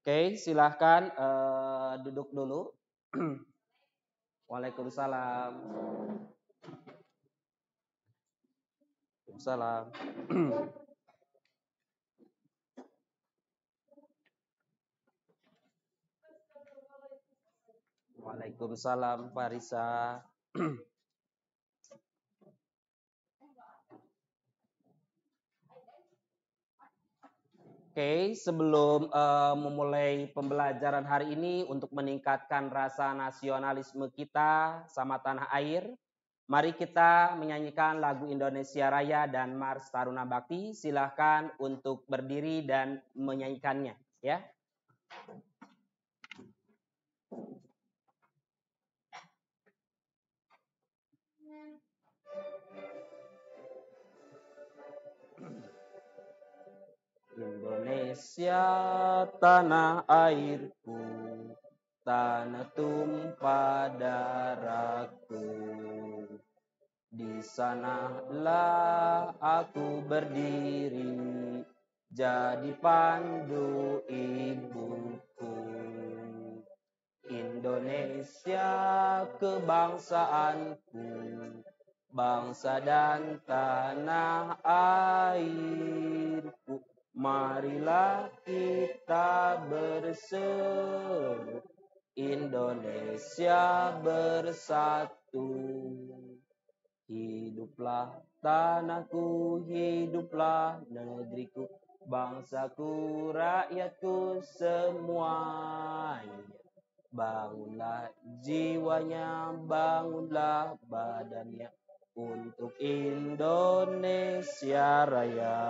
Oke, silahkan duduk dulu. Waalaikumsalam. Waalaikumsalam. Waalaikumsalam, Farisa. Oke, sebelum memulai pembelajaran hari ini untuk meningkatkan rasa nasionalisme kita sama tanah air, mari kita menyanyikan lagu Indonesia Raya dan Mars Taruna Bakti. Silahkan untuk berdiri dan menyanyikannya, ya. Indonesia tanah airku, tanah tumpah darahku. Di sanalah aku berdiri, jadi pandu ibuku. Indonesia kebangsaanku, bangsa dan tanah airku. Marilah kita berseru, Indonesia bersatu. Hiduplah tanahku, hiduplah negeriku, bangsaku, rakyatku semuanya. Bangunlah jiwanya, bangunlah badannya untuk Indonesia Raya.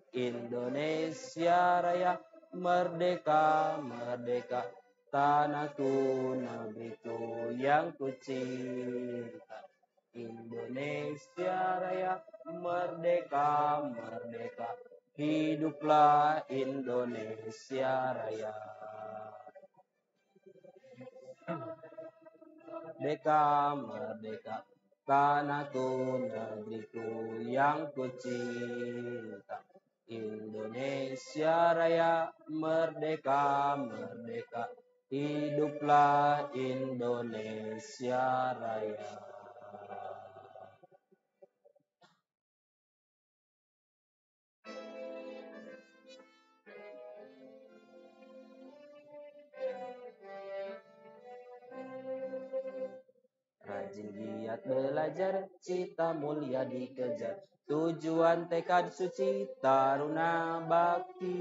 Indonesia Raya, merdeka, merdeka, tanahku, negeriku yang kucinta. Indonesia Raya, merdeka, merdeka, hiduplah Indonesia Raya. Merdeka, merdeka, tanahku, negeriku yang kucinta. Indonesia Raya, merdeka, merdeka, hiduplah Indonesia Raya. Rajin giat belajar, cita mulia dikejar, tujuan tekad suci, taruna bakti.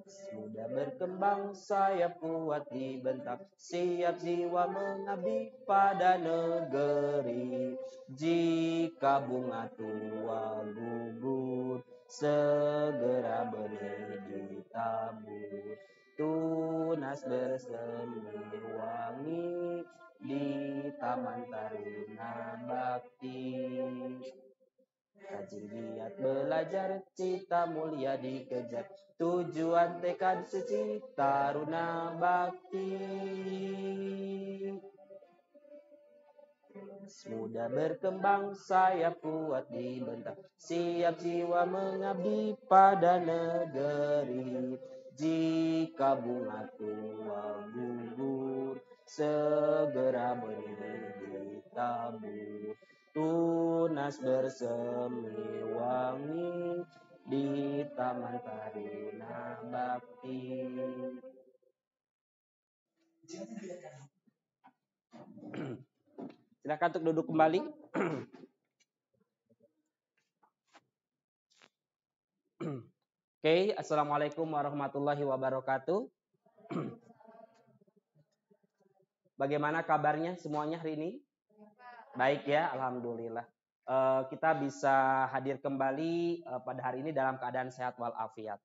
Sudah berkembang, sayap kuat dibentak, siap jiwa mengabdi pada negeri. Jika bunga tua gugur, segera benih ditabur. Tunas bersemi wangi di Taman Taruna Bakti. Rajin giat belajar, cita mulia dikejar, tujuan tekad suci, taruna bakti. Mudah berkembang, sayap kuat dibentak, siap jiwa mengabdi pada negeri. Jika bunga tua gugur, segera benih ditabur. Tunas bersemi wangi di Taman Taruna Bakti. Silakan untuk duduk kembali. Oke, assalamualaikum warahmatullahi wabarakatuh. Bagaimana kabarnya semuanya hari ini? Baik ya, alhamdulillah. Kita bisa hadir kembali pada hari ini dalam keadaan sehat walafiat.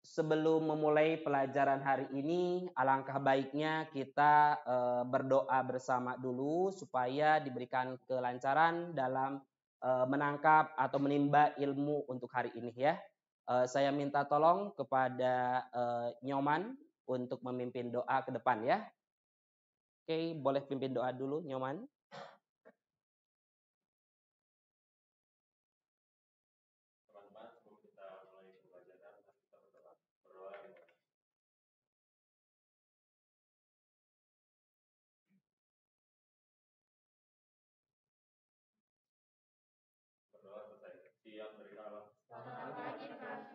Sebelum memulai pelajaran hari ini, alangkah baiknya kita berdoa bersama dulu supaya diberikan kelancaran dalam menangkap atau menimba ilmu untuk hari ini ya. Saya minta tolong kepada Nyoman untuk memimpin doa ke depan ya. Oke, boleh pimpin doa dulu Nyoman.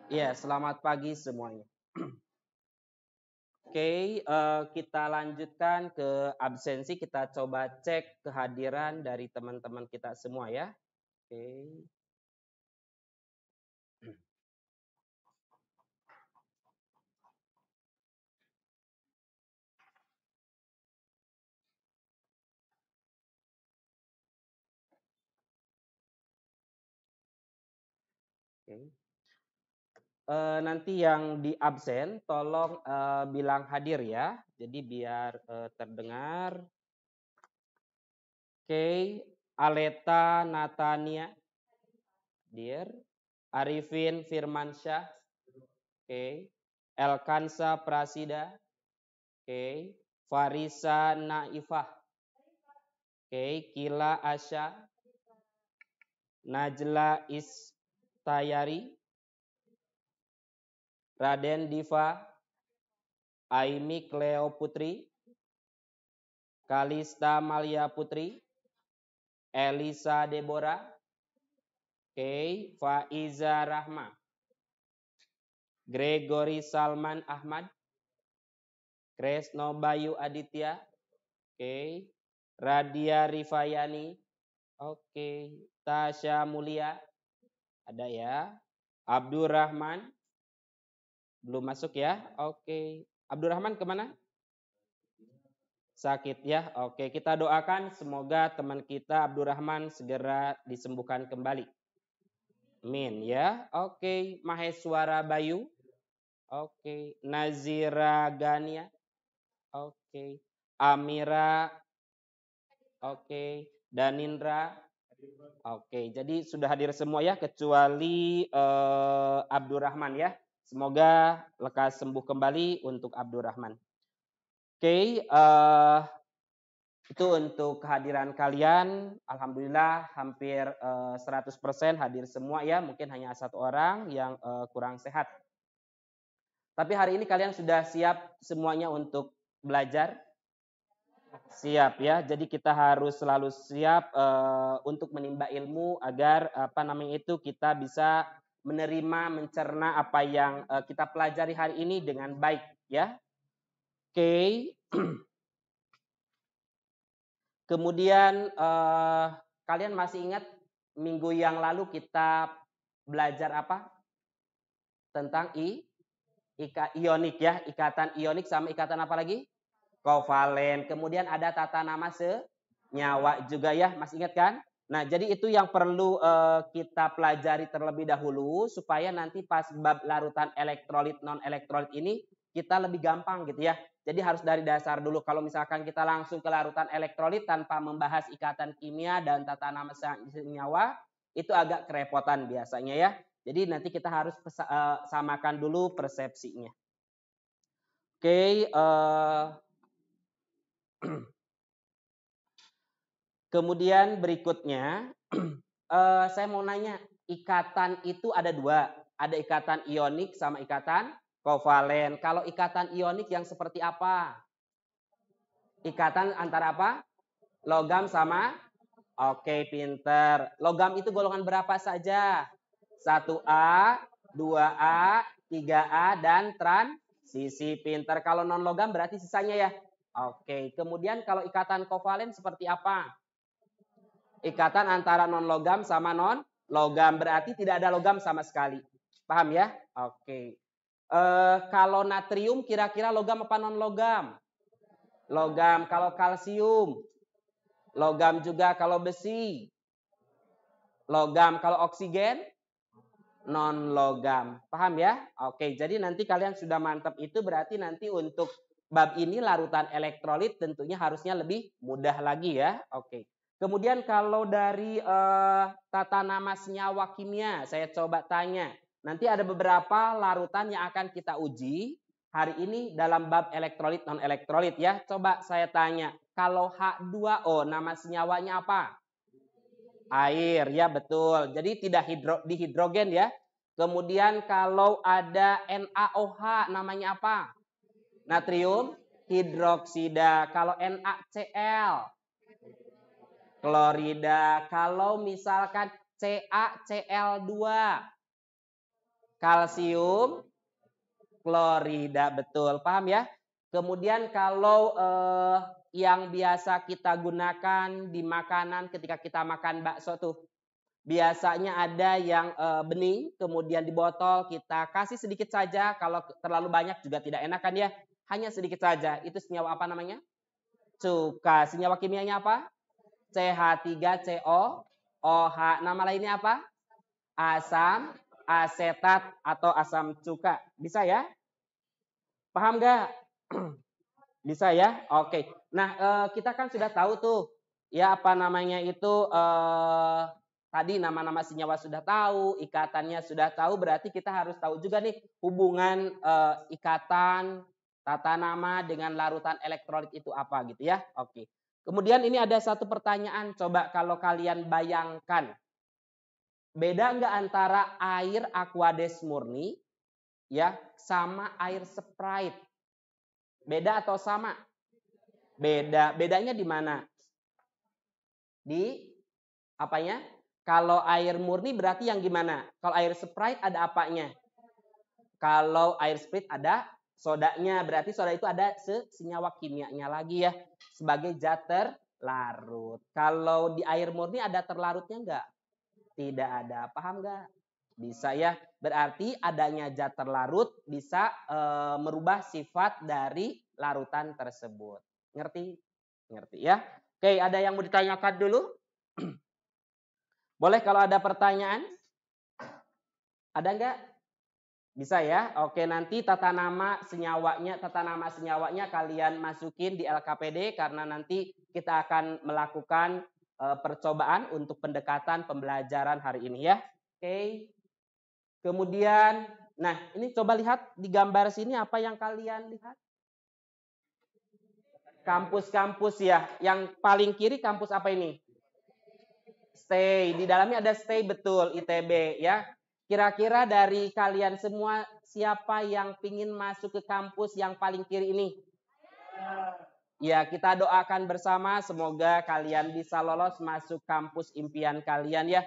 Iya, selamat pagi semuanya. Oke, kita lanjutkan ke absensi. Kita coba cek kehadiran dari teman-teman kita semua ya. Oke. Oke. Nanti yang di absen tolong bilang hadir ya. Jadi biar terdengar. Oke, Aleta Natania, hadir. Arifin Firmansyah, oke. Elkansa Prasida, oke. Farisa Naifah, oke. Kila Asya, Najla Istayari, Raden Diva, Aimi Cleo Putri, Kalista Malia Putri, Elisa Deborah, oke. Faiza Rahma, Gregory Salman Ahmad, Kresno Bayu Aditya, oke. Radia Rifayani, oke. Tasya Mulia, ada ya. Abdurrahman, belum masuk ya. Oke. Abdurrahman kemana? Sakit ya. Oke, kita doakan semoga teman kita Abdurrahman segera disembuhkan kembali. Amin ya. Oke, Maheswara Bayu. Oke, Nazira Gania. Oke, Amira. Oke, Danindra. Oke, jadi sudah hadir semua ya kecuali Abdurrahman ya. Semoga lekas sembuh kembali untuk Abdurrahman. Oke, itu untuk kehadiran kalian. Alhamdulillah hampir 100% hadir semua ya. Mungkin hanya satu orang yang kurang sehat. Tapi hari ini kalian sudah siap semuanya untuk belajar? Siap ya. Jadi kita harus selalu siap untuk menimba ilmu agar kita bisa menerima, mencerna apa yang kita pelajari hari ini dengan baik ya. Oke. Kemudian kalian masih ingat minggu yang lalu kita belajar apa? Tentang ionik ya, ikatan ionik sama ikatan apa lagi? Kovalen. Kemudian ada tata nama senyawa juga ya, masih ingat kan? Nah, jadi itu yang perlu kita pelajari terlebih dahulu supaya nanti pas bab larutan elektrolit non elektrolit ini kita lebih gampang gitu ya. Jadi harus dari dasar dulu. Kalau misalkan kita langsung ke larutan elektrolit tanpa membahas ikatan kimia dan tata nama senyawa, itu agak kerepotan biasanya ya. Jadi nanti kita harus samakan dulu persepsinya. Oke, kemudian berikutnya, saya mau nanya, ikatan itu ada dua. Ada ikatan ionik sama ikatan kovalen. Kalau ikatan ionik yang seperti apa? Ikatan antara apa? Logam sama? Oke, pinter. Logam itu golongan berapa saja? 1A, 2A, 3A, dan transisi. Pinter. Kalau non logam berarti sisanya ya? Oke, kemudian kalau ikatan kovalen seperti apa? Ikatan antara non logam sama non logam, berarti tidak ada logam sama sekali. Paham ya? Oke. Kalau natrium kira-kira logam apa non logam? Logam. Kalau kalsium? Logam juga. Kalau besi? Logam. Kalau oksigen? Non logam. Paham ya? Oke, jadi nanti kalian sudah mantap itu berarti nanti untuk bab ini larutan elektrolit tentunya harusnya lebih mudah lagi ya. Oke. Kemudian kalau dari tata nama senyawa kimia, saya coba tanya. Nanti ada beberapa larutan yang akan kita uji hari ini dalam bab elektrolit non elektrolit ya. Coba saya tanya, kalau H2O nama senyawanya apa? Air, ya betul. Jadi tidak dihidrogen ya. Kemudian kalau ada NaOH namanya apa? Natrium hidroksida. Kalau NaCl klorida. Kalau misalkan CaCl2. Kalsium klorida, betul. Paham ya? Kemudian kalau yang biasa kita gunakan di makanan ketika kita makan bakso tuh, biasanya ada yang bening, kemudian di botol kita kasih sedikit saja. Kalau terlalu banyak juga tidak enak kan ya. Hanya sedikit saja. Itu senyawa apa namanya? Cuka. Senyawa kimianya apa? CH3COOH. Nama lainnya apa? Asam asetat atau asam cuka. Bisa ya? Paham nggak? Bisa ya? Oke. Nah, kita kan sudah tahu tuh, ya apa namanya itu, tadi nama-nama senyawa sudah tahu, ikatannya sudah tahu, berarti kita harus tahu juga nih hubungan ikatan tata nama dengan larutan elektrolit itu apa gitu ya. Oke. Kemudian ini ada satu pertanyaan, coba kalau kalian bayangkan, beda nggak antara air Aquades murni ya sama air Sprite? Beda atau sama? Beda. Bedanya di mana? Di apanya? Kalau air murni berarti yang gimana? Kalau air Sprite ada apanya? Kalau air Sprite ada sodanya. Berarti soda itu ada senyawa kimianya lagi ya. Sebagai zat terlarut. Kalau di air murni ada terlarutnya enggak? Tidak ada. Paham enggak? Bisa ya. Berarti adanya zat terlarut bisa merubah sifat dari larutan tersebut. Ngerti? Ngerti ya. Oke, ada yang mau ditanyakan dulu? Boleh kalau ada pertanyaan? Ada enggak? Bisa ya. Oke, nanti tata nama senyawanya kalian masukin di LKPD karena nanti kita akan melakukan percobaan untuk pendekatan pembelajaran hari ini ya. Oke. Kemudian, nah ini coba lihat di gambar sini apa yang kalian lihat? Kampus-kampus ya. Yang paling kiri kampus apa ini? Stay. Di dalamnya ada stay, betul, ITB ya. Kira-kira dari kalian semua siapa yang pingin masuk ke kampus yang paling kiri ini? Ya, kita doakan bersama semoga kalian bisa lolos masuk kampus impian kalian ya.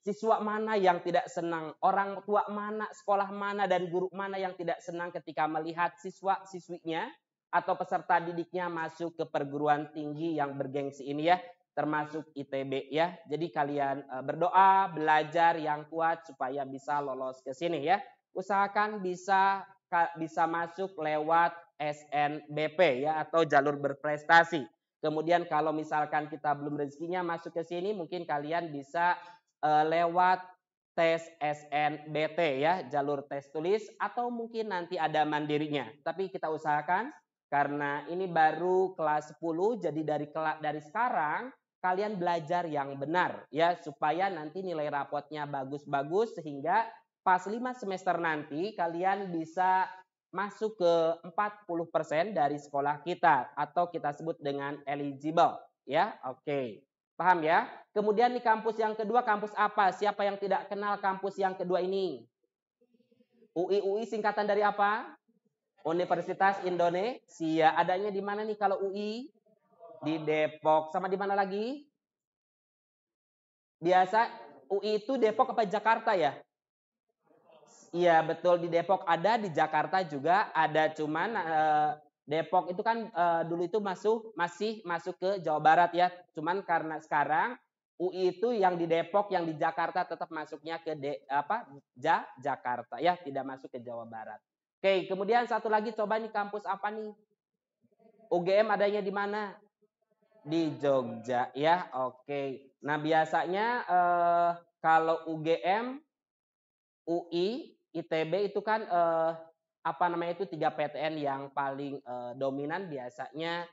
Siswa mana yang tidak senang? Orang tua mana, sekolah mana, dan guru mana yang tidak senang ketika melihat siswa-siswinya atau peserta didiknya masuk ke perguruan tinggi yang bergengsi ini ya, termasuk ITB ya. Jadi kalian berdoa, belajar yang kuat supaya bisa lolos ke sini ya. Usahakan bisa masuk lewat SNBP ya atau jalur berprestasi. Kemudian kalau misalkan kita belum rezekinya masuk ke sini, mungkin kalian bisa lewat tes SNBT ya, jalur tes tulis, atau mungkin nanti ada mandirinya. Tapi kita usahakan karena ini baru kelas 10, jadi dari sekarang kalian belajar yang benar ya supaya nanti nilai rapotnya bagus-bagus sehingga pas 5 semester nanti kalian bisa masuk ke 40% dari sekolah kita atau kita sebut dengan eligible ya. Oke. Paham ya? Kemudian di kampus yang kedua, kampus apa? Siapa yang tidak kenal kampus yang kedua ini? UI singkatan dari apa? Universitas Indonesia. Adanya di mana nih kalau UI? Di Depok. Sama di mana lagi? Biasa UI itu Depok apa Jakarta ya? Iya betul, di Depok ada, di Jakarta juga ada, cuman Depok itu kan dulu itu masih masuk ke Jawa Barat ya. Cuman karena sekarang UI itu yang di Depok, yang di Jakarta tetap masuknya ke Jakarta ya, tidak masuk ke Jawa Barat. Oke, kemudian satu lagi coba nih kampus apa nih? UGM adanya di mana? Di Jogja ya. Oke. Nah, biasanya kalau UGM, UI, ITB itu kan apa namanya itu 3 PTN yang paling dominan biasanya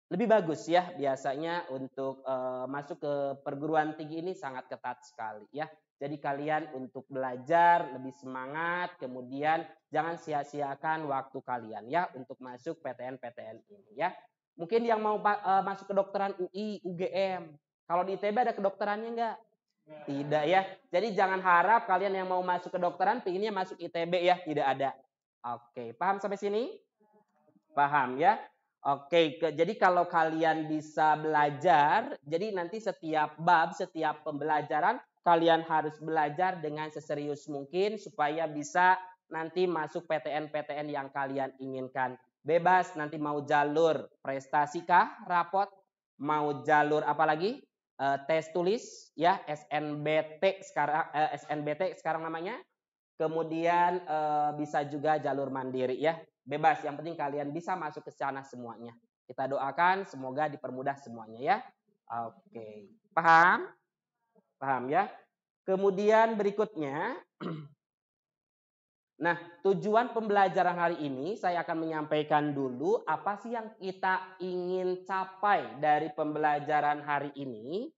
lebih bagus ya. Biasanya untuk masuk ke perguruan tinggi ini sangat ketat sekali ya. Jadi kalian untuk belajar lebih semangat, kemudian jangan sia-siakan waktu kalian ya untuk masuk PTN-PTN ini ya. Mungkin yang mau masuk kedokteran UI, UGM. Kalau di ITB ada kedokterannya enggak? Tidak ya. Jadi jangan harap kalian yang mau masuk kedokteran pinginnya masuk ITB ya, tidak ada. Oke, paham sampai sini? Paham ya? Oke, jadi kalau kalian bisa belajar, jadi nanti setiap bab, setiap pembelajaran kalian harus belajar dengan seserius mungkin supaya bisa nanti masuk PTN-PTN yang kalian inginkan. Bebas nanti mau jalur prestasi kah, rapot, mau jalur apa lagi? Tes tulis ya, SNBT sekarang namanya. Kemudian bisa juga jalur mandiri ya. Bebas, yang penting kalian bisa masuk ke sana semuanya. Kita doakan semoga dipermudah semuanya ya. Oke. Paham? Paham ya? Kemudian berikutnya, nah, tujuan pembelajaran hari ini saya akan menyampaikan dulu apa sih yang kita ingin capai dari pembelajaran hari ini.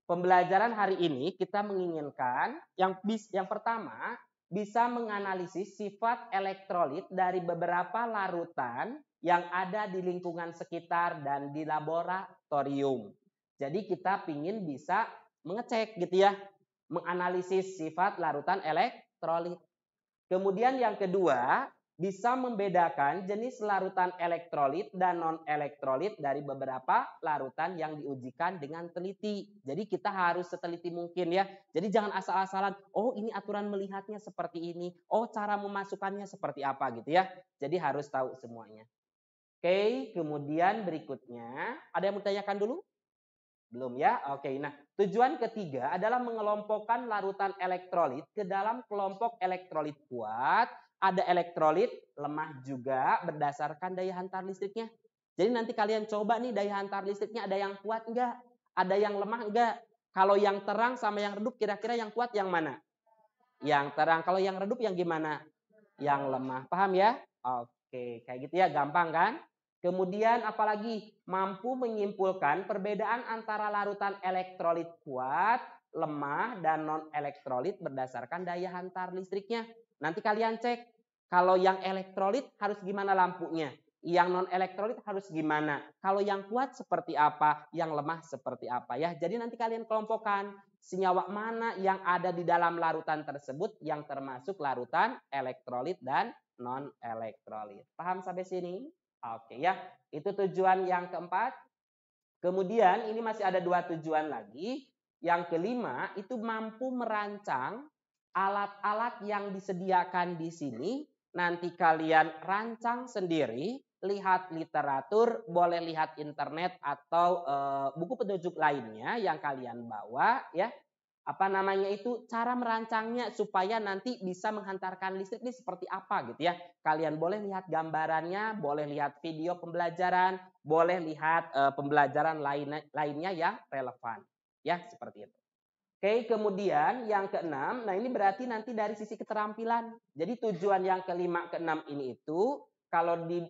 Pembelajaran hari ini kita menginginkan yang pertama bisa menganalisis sifat elektrolit dari beberapa larutan yang ada di lingkungan sekitar dan di laboratorium. Jadi kita ingin bisa mengecek gitu ya, menganalisis sifat larutan elektrolit. Kemudian yang kedua, bisa membedakan jenis larutan elektrolit dan non-elektrolit dari beberapa larutan yang diujikan dengan teliti. Jadi kita harus seteliti mungkin ya. Jadi jangan asal-asalan, oh ini aturan melihatnya seperti ini, oh cara memasukkannya seperti apa gitu ya. Jadi harus tahu semuanya. Oke, kemudian berikutnya, ada yang mau tanyakan dulu? Belum ya? Oke, nah tujuan ketiga adalah mengelompokkan larutan elektrolit ke dalam kelompok elektrolit kuat, ada elektrolit lemah juga berdasarkan daya hantar listriknya. Jadi nanti kalian coba nih daya hantar listriknya ada yang kuat enggak? Ada yang lemah enggak? Kalau yang terang sama yang redup kira-kira yang kuat yang mana? Yang terang. Kalau yang redup yang gimana? Yang lemah. Paham ya? Oke, kayak gitu ya, gampang kan? Kemudian apalagi mampu menyimpulkan perbedaan antara larutan elektrolit kuat, lemah, dan non-elektrolit berdasarkan daya hantar listriknya. Nanti kalian cek, kalau yang elektrolit harus gimana lampunya, yang non-elektrolit harus gimana, kalau yang kuat seperti apa, yang lemah seperti apa ya. Jadi nanti kalian kelompokkan senyawa mana yang ada di dalam larutan tersebut yang termasuk larutan elektrolit dan non-elektrolit. Paham sampai sini? Oke ya, itu tujuan yang keempat. Kemudian ini masih ada dua tujuan lagi. Yang kelima itu mampu merancang alat-alat yang disediakan di sini. Nanti kalian rancang sendiri, lihat literatur, boleh lihat internet atau buku petunjuk lainnya yang kalian bawa ya. Apa namanya itu, cara merancangnya supaya nanti bisa menghantarkan listrik ini seperti apa gitu ya. Kalian boleh lihat gambarannya, boleh lihat video pembelajaran, boleh lihat pembelajaran lainnya yang relevan. Ya, seperti itu. Oke, kemudian yang keenam, nah ini berarti nanti dari sisi keterampilan. Jadi tujuan yang kelima, keenam ini itu, kalau di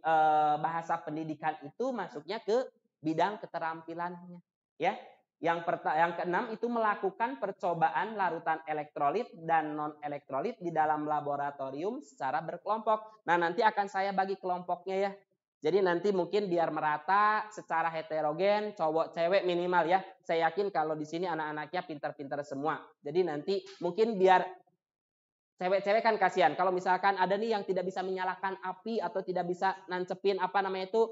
bahasa pendidikan itu masuknya ke bidang keterampilannya. Ya, yang keenam itu melakukan percobaan larutan elektrolit dan non-elektrolit di dalam laboratorium secara berkelompok. Nah, nanti akan saya bagi kelompoknya ya. Jadi nanti mungkin biar merata secara heterogen, cowok cewek minimal ya. Saya yakin kalau di sini anak-anaknya pintar-pintar semua. Jadi nanti mungkin biar cewek-cewek kan kasihan. Kalau misalkan ada nih yang tidak bisa menyalakan api atau tidak bisa nancepin apa namanya itu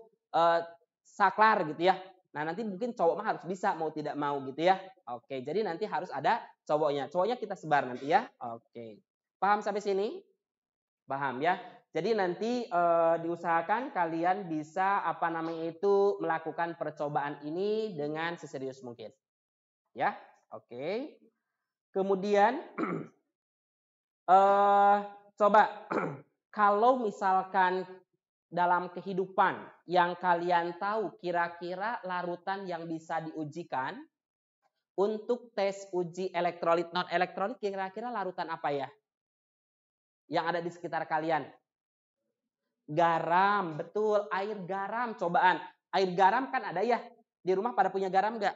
saklar gitu ya. Nah, nanti mungkin cowok mah harus bisa mau tidak mau gitu ya. Oke, jadi nanti harus ada cowoknya. Cowoknya kita sebar nanti ya. Oke. Paham sampai sini? Paham ya. Jadi nanti diusahakan kalian bisa apa namanya itu melakukan percobaan ini dengan seserius mungkin. Ya. Oke. Kemudian coba kalau misalkan dalam kehidupan yang kalian tahu kira-kira larutan yang bisa diujikan untuk tes uji elektrolit non elektrolit kira-kira larutan apa ya? Yang ada di sekitar kalian. Garam, betul, air garam cobaan. Air garam kan ada ya. Di rumah pada punya garam nggak?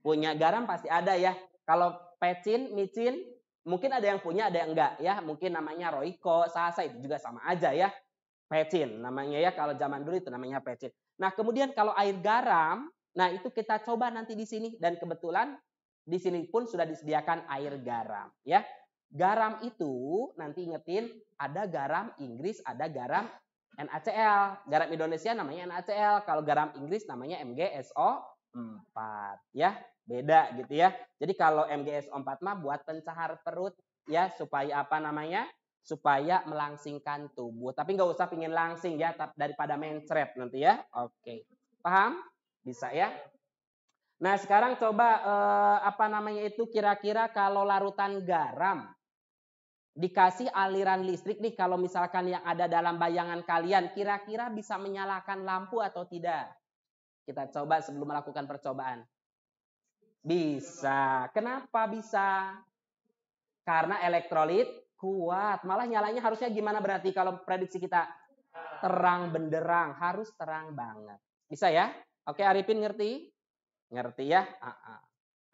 Punya garam pasti ada ya. Kalau pecin, micin, mungkin ada yang punya, ada yang enggak ya. Mungkin namanya Royco, Sasa itu juga sama aja ya. Pecin namanya ya, kalau zaman dulu itu namanya pecin. Nah, kemudian kalau air garam, nah itu kita coba nanti di sini dan kebetulan di sini pun sudah disediakan air garam ya. Garam itu nanti ingetin ada garam Inggris, ada garam NaCl. Garam Indonesia namanya NaCl. Kalau garam Inggris namanya MgSO4 ya. Beda gitu ya. Jadi kalau MgSO4 mah buat pencahar perut ya, supaya apa namanya? Supaya melangsingkan tubuh. Tapi nggak usah pingin langsing ya, daripada mencret nanti ya. Oke. Paham? Bisa ya? Nah, sekarang coba apa namanya itu, kira-kira kalau larutan garam dikasih aliran listrik nih, kalau misalkan yang ada dalam bayangan kalian kira-kira bisa menyalakan lampu atau tidak? Kita coba sebelum melakukan percobaan. Bisa. Kenapa bisa? Karena elektrolit kuat. Malah nyalanya harusnya gimana berarti kalau prediksi kita? Terang benderang, harus terang banget. Bisa ya? Oke, Arifin ngerti? Ngerti ya?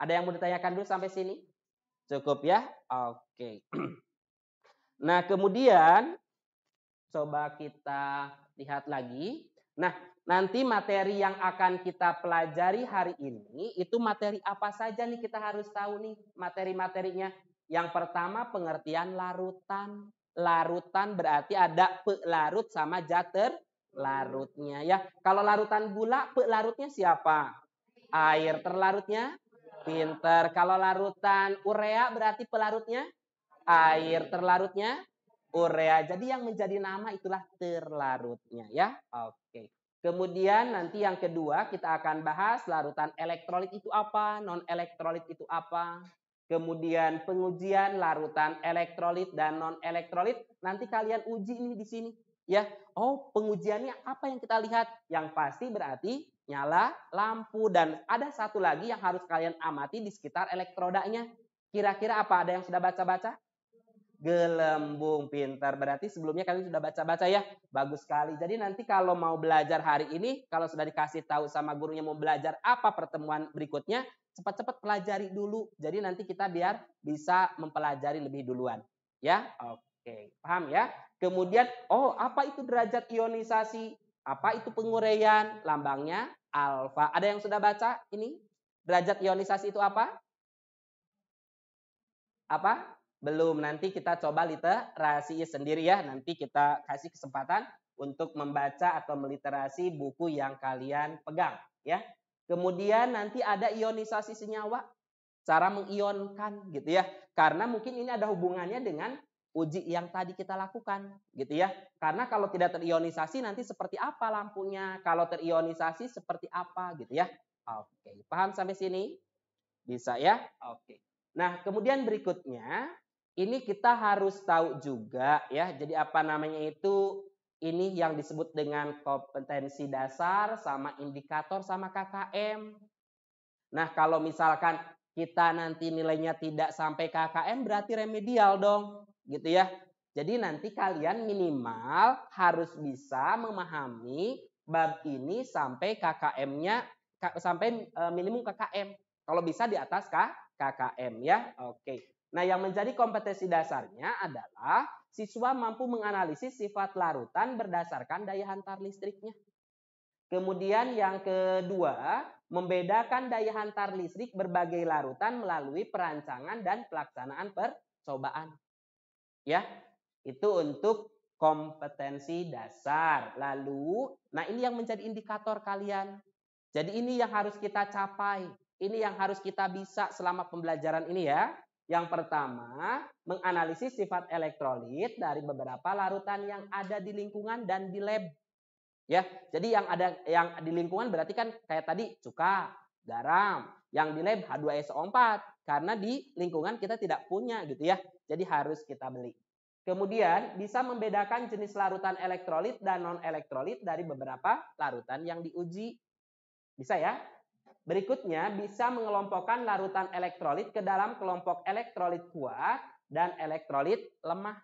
Ada yang mau ditanyakan dulu sampai sini? Cukup ya? Oke. Nah, kemudian coba kita lihat lagi. Nah, nanti materi yang akan kita pelajari hari ini itu materi apa saja nih, kita harus tahu nih materi-materinya. Yang pertama pengertian larutan. Larutan berarti ada pelarut sama zat larutnya ya. Kalau larutan gula, pelarutnya siapa? Air. Terlarutnya pinter. Kalau larutan urea berarti pelarutnya air. Terlarutnya urea. Jadi yang menjadi nama itulah terlarutnya ya. Oke. Kemudian nanti yang kedua kita akan bahas larutan elektrolit itu apa, non elektrolit itu apa. Kemudian pengujian larutan elektrolit dan non elektrolit. Nanti kalian uji ini di sini ya. Oh, pengujiannya apa yang kita lihat? Yang pasti berarti nyala lampu, dan ada satu lagi yang harus kalian amati di sekitar elektrodanya. Kira-kira apa? Ada yang sudah baca-baca? Gelembung, pintar. Berarti sebelumnya kalian sudah baca-baca ya. Bagus sekali. Jadi nanti kalau mau belajar hari ini, kalau sudah dikasih tahu sama gurunya mau belajar apa pertemuan berikutnya, cepat-cepat pelajari dulu. Jadi nanti kita biar bisa mempelajari lebih duluan. Ya, oke. Paham ya? Kemudian, oh apa itu derajat ionisasi? Apa itu penguraian? Lambangnya alfa. Ada yang sudah baca ini? Derajat ionisasi itu apa? Apa? Belum. Nanti kita coba literasi sendiri ya. Nanti kita kasih kesempatan untuk membaca atau meliterasi buku yang kalian pegang ya. Kemudian nanti ada ionisasi senyawa, cara mengionkan gitu ya. Karena mungkin ini ada hubungannya dengan uji yang tadi kita lakukan gitu ya. Karena kalau tidak terionisasi nanti seperti apa lampunya? Kalau terionisasi seperti apa gitu ya. Oke, paham sampai sini? Bisa ya? Oke. Nah, kemudian berikutnya ini kita harus tahu juga ya. Jadi apa namanya itu, ini yang disebut dengan kompetensi dasar sama indikator sama KKM. Nah, kalau misalkan kita nanti nilainya tidak sampai KKM berarti remedial dong, gitu ya. Jadi nanti kalian minimal harus bisa memahami bab ini sampai KKM-nya, sampai minimum KKM. Kalau bisa di atas KKM ya. Oke. Nah, yang menjadi kompetensi dasarnya adalah siswa mampu menganalisis sifat larutan berdasarkan daya hantar listriknya. Kemudian yang kedua, membedakan daya hantar listrik berbagai larutan melalui perancangan dan pelaksanaan percobaan. Ya, itu untuk kompetensi dasar. Lalu, nah ini yang menjadi indikator kalian. Jadi ini yang harus kita capai. Ini yang harus kita bisa selama pembelajaran ini ya. Yang pertama, menganalisis sifat elektrolit dari beberapa larutan yang ada di lingkungan dan di lab. Ya, jadi yang ada yang di lingkungan berarti kan kayak tadi cuka, garam, yang di lab H2SO4 karena di lingkungan kita tidak punya gitu ya. Jadi harus kita beli. Kemudian bisa membedakan jenis larutan elektrolit dan non elektrolit dari beberapa larutan yang diuji. Bisa ya? Berikutnya bisa mengelompokkan larutan elektrolit ke dalam kelompok elektrolit kuat dan elektrolit lemah.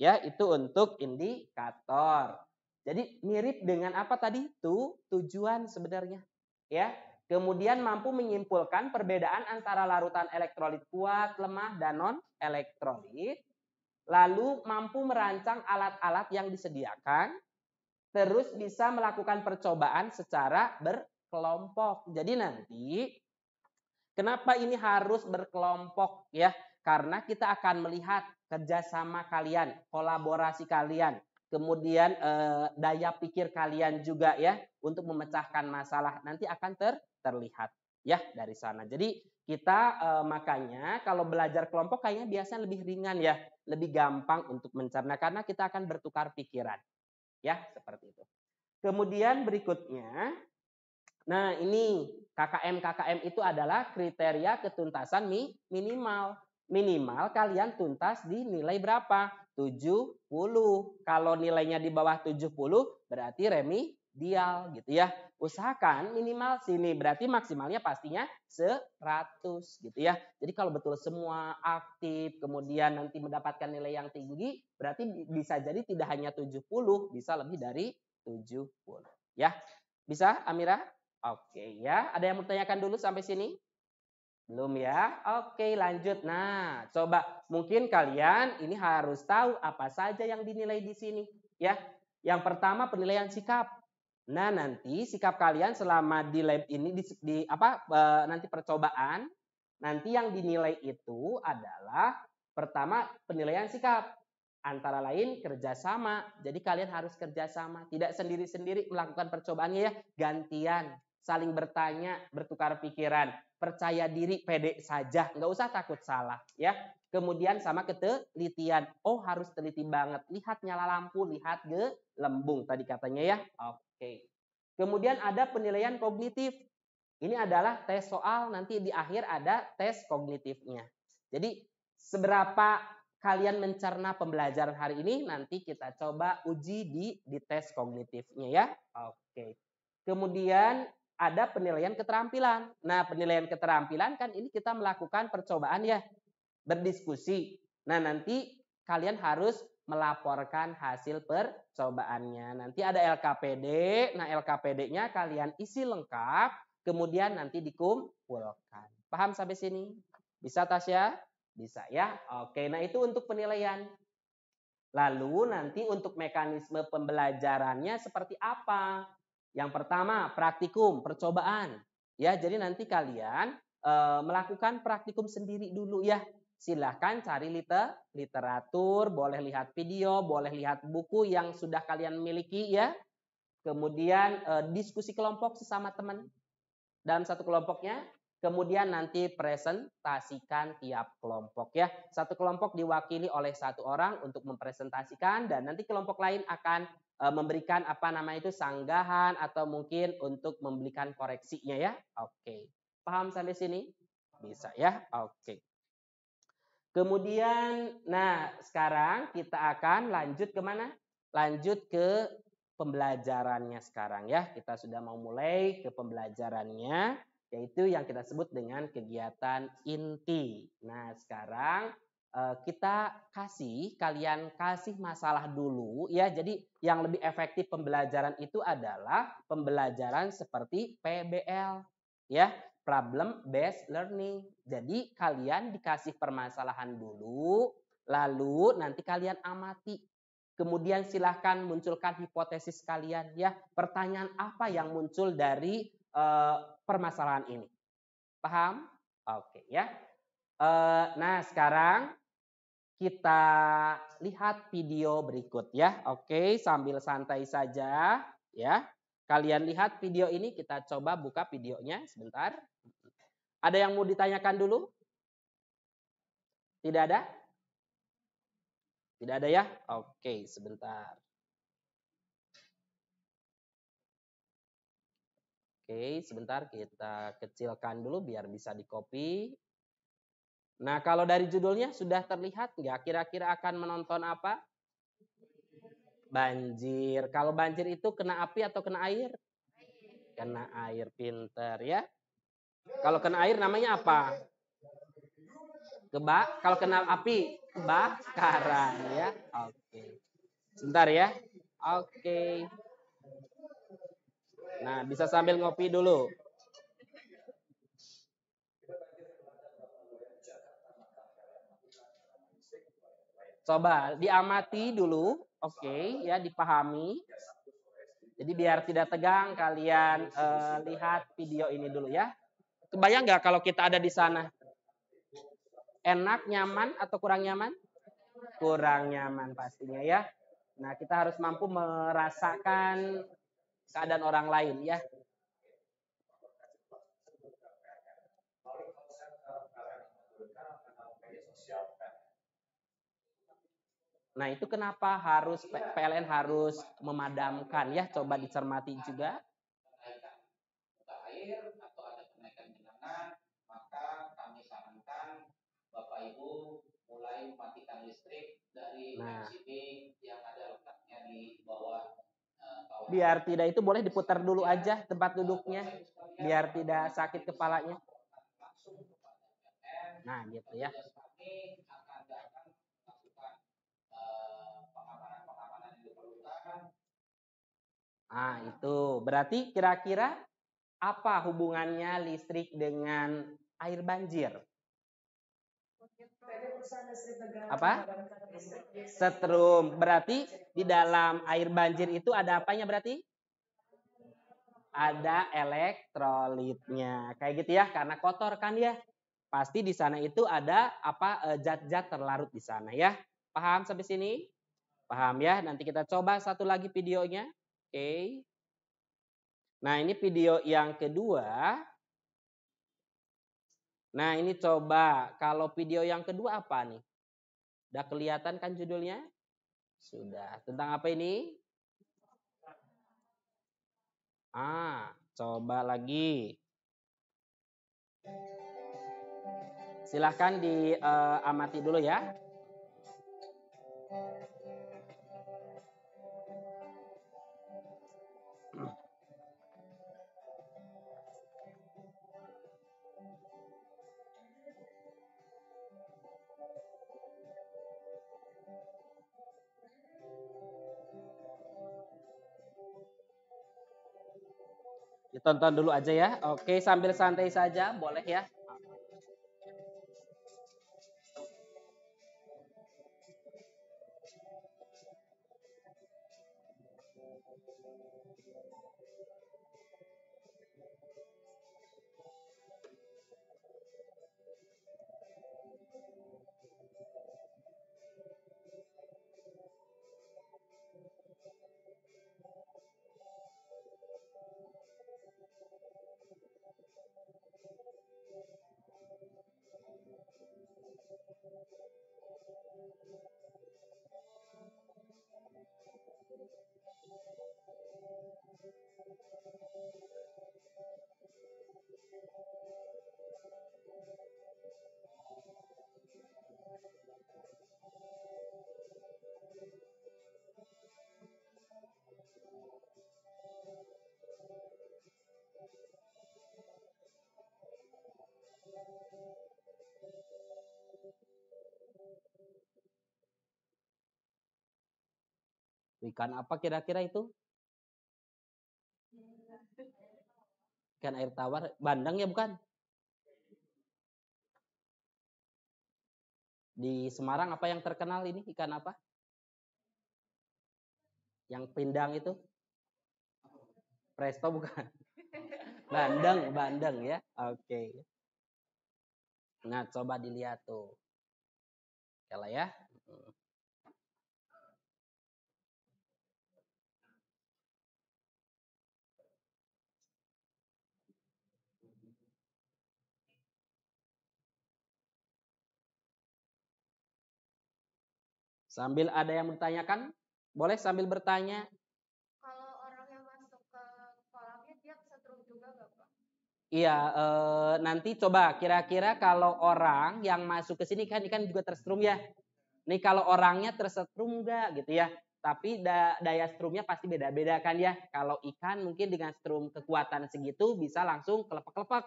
Ya, itu untuk indikator. Jadi mirip dengan apa tadi? Tujuan sebenarnya. Ya. Kemudian mampu menyimpulkan perbedaan antara larutan elektrolit kuat, lemah, dan non-elektrolit. Lalu mampu merancang alat-alat yang disediakan. Terus bisa melakukan percobaan secara berkelompok. Jadi nanti kenapa ini harus berkelompok ya? Karena kita akan melihat kerjasama kalian, kolaborasi kalian. kemudian daya pikir kalian juga ya untuk memecahkan masalah nanti akan terlihat ya dari sana. Jadi kita makanya kalau belajar kelompok kayaknya biasanya lebih ringan ya, lebih gampang untuk mencerna karena kita akan bertukar pikiran. Ya, seperti itu. Kemudian berikutnya, nah ini KKM itu adalah kriteria ketuntasan minimal. Minimal kalian tuntas di nilai berapa? 70. Kalau nilainya di bawah 70 berarti remedial gitu ya. Usahakan minimal sini, berarti maksimalnya pastinya 100 gitu ya. Jadi kalau betul semua aktif kemudian nanti mendapatkan nilai yang tinggi, berarti bisa jadi tidak hanya 70, bisa lebih dari 70 ya. Bisa Amira? Oke ya, ada yang mau tanyakan dulu sampai sini? Belum ya? Oke, lanjut. Nah, coba mungkin kalian ini harus tahu apa saja yang dinilai di sini, ya. Yang pertama penilaian sikap. Nah, nanti sikap kalian selama di lab ini nanti percobaan, nanti yang dinilai itu adalah pertama penilaian sikap. Antara lain kerjasama. Jadi kalian harus kerjasama, tidak sendiri-sendiri melakukan percobaannya ya, gantian, saling bertanya, bertukar pikiran, percaya diri, pede saja, nggak usah takut salah ya. Kemudian sama ketelitian, oh harus teliti banget, lihat nyala lampu, lihat gelembung tadi katanya ya. Oke. Kemudian ada penilaian kognitif. Ini adalah tes soal, nanti di akhir ada tes kognitifnya. Jadi seberapa kalian mencerna pembelajaran hari ini nanti kita coba uji di tes kognitifnya ya. Oke. Kemudian ada penilaian keterampilan. Nah, penilaian keterampilan kan ini kita melakukan percobaan ya, berdiskusi. Nah, nanti kalian harus melaporkan hasil percobaannya. Nanti ada LKPD. Nah, LKPD-nya kalian isi lengkap, kemudian nanti dikumpulkan. Paham sampai sini? Bisa Tasya? Bisa ya. Oke, nah itu untuk penilaian. Lalu nanti untuk mekanisme pembelajarannya seperti apa? Yang pertama, praktikum, percobaan. Ya, jadi nanti kalian melakukan praktikum sendiri dulu ya. Silahkan cari literatur, boleh lihat video, boleh lihat buku yang sudah kalian miliki ya. Kemudian diskusi kelompok sesama teman dalam satu kelompoknya. Kemudian nanti presentasikan tiap kelompok ya. Satu kelompok diwakili oleh satu orang untuk mempresentasikan dan nanti kelompok lain akan memberikan sanggahan atau mungkin untuk memberikan koreksinya ya. Oke. Paham sampai sini? Bisa ya? Oke. Kemudian, nah sekarang kita akan lanjut kemana? Lanjut ke pembelajarannya sekarang ya. Kita sudah mau mulai ke pembelajarannya, yaitu yang kita sebut dengan kegiatan inti. Nah sekarang kita kalian kasih masalah dulu ya. Jadi yang lebih efektif pembelajaran itu adalah pembelajaran seperti PBL ya, problem based learning. Jadi kalian dikasih permasalahan dulu, lalu nanti kalian amati. Kemudian silahkan munculkan hipotesis kalian ya. Pertanyaan apa yang muncul dari permasalahan ini? Paham? Oke ya. Nah sekarang kita lihat video berikut ya. Oke, sambil santai saja ya. Kalian lihat video ini, kita coba buka videonya sebentar. Ada yang mau ditanyakan dulu? Tidak ada? Tidak ada ya? Oke, sebentar. Oke, sebentar kita kecilkan dulu biar bisa di-copy. Nah, kalau dari judulnya sudah terlihat nggak kira-kira akan menonton apa? Banjir. Kalau banjir itu kena api atau kena air? Kena air, pinter ya. Kalau kena air namanya apa? Kalau kena api, kebakaran ya. Oke. Sebentar ya. Oke. Nah, bisa sambil ngopi dulu. Coba diamati dulu, oke, ya dipahami. Jadi biar tidak tegang, kalian lihat video ini dulu ya. Kebayang nggak kalau kita ada di sana? Enak, nyaman, atau kurang nyaman? Kurang nyaman pastinya ya. Nah, kita harus mampu merasakan keadaan orang lain ya. Nah, itu kenapa harus PLN harus memadamkan ya? Coba dicermati juga. Nah, biar tidak itu boleh diputar dulu aja tempat duduknya, biar tidak sakit kepalanya. Nah, gitu ya. Nah, itu berarti kira-kira apa hubungannya listrik dengan air banjir? Apa? Setrum. Berarti di dalam air banjir itu ada apanya berarti? Ada elektrolitnya. Kayak gitu ya, karena kotor kan ya. Pasti di sana itu ada apa zat-zat terlarut di sana ya. Paham sampai sini? Paham ya? Nanti kita coba satu lagi videonya. Oke. Nah, ini video yang kedua. Nah, ini coba kalau video yang kedua apa nih? Udah kelihatan kan judulnya? Sudah. Tentang apa ini? Coba lagi. Silahkan diamati dulu ya. Ditonton dulu aja ya. Oke, sambil santai saja boleh ya. Ikan apa kira-kira itu? Ikan air tawar. Bandeng ya bukan? Di Semarang apa yang terkenal ini? Ikan apa? Yang pindang itu? Presto bukan? Bandeng ya. Oke. Nah, coba dilihat tuh. Kalau ya. Sambil ada yang bertanyakan, boleh sambil bertanya. Kalau orang yang masuk ke kolamnya dia kesetrum juga nggak Pak? Iya, nanti coba kira-kira kalau orang yang masuk ke sini kan ikan juga tersetrum ya. Nih kalau orangnya tersetrum enggak gitu ya. Tapi daya strumnya pasti beda-beda kan ya. Kalau ikan mungkin dengan strum kekuatan segitu bisa langsung kelepek-kelepek.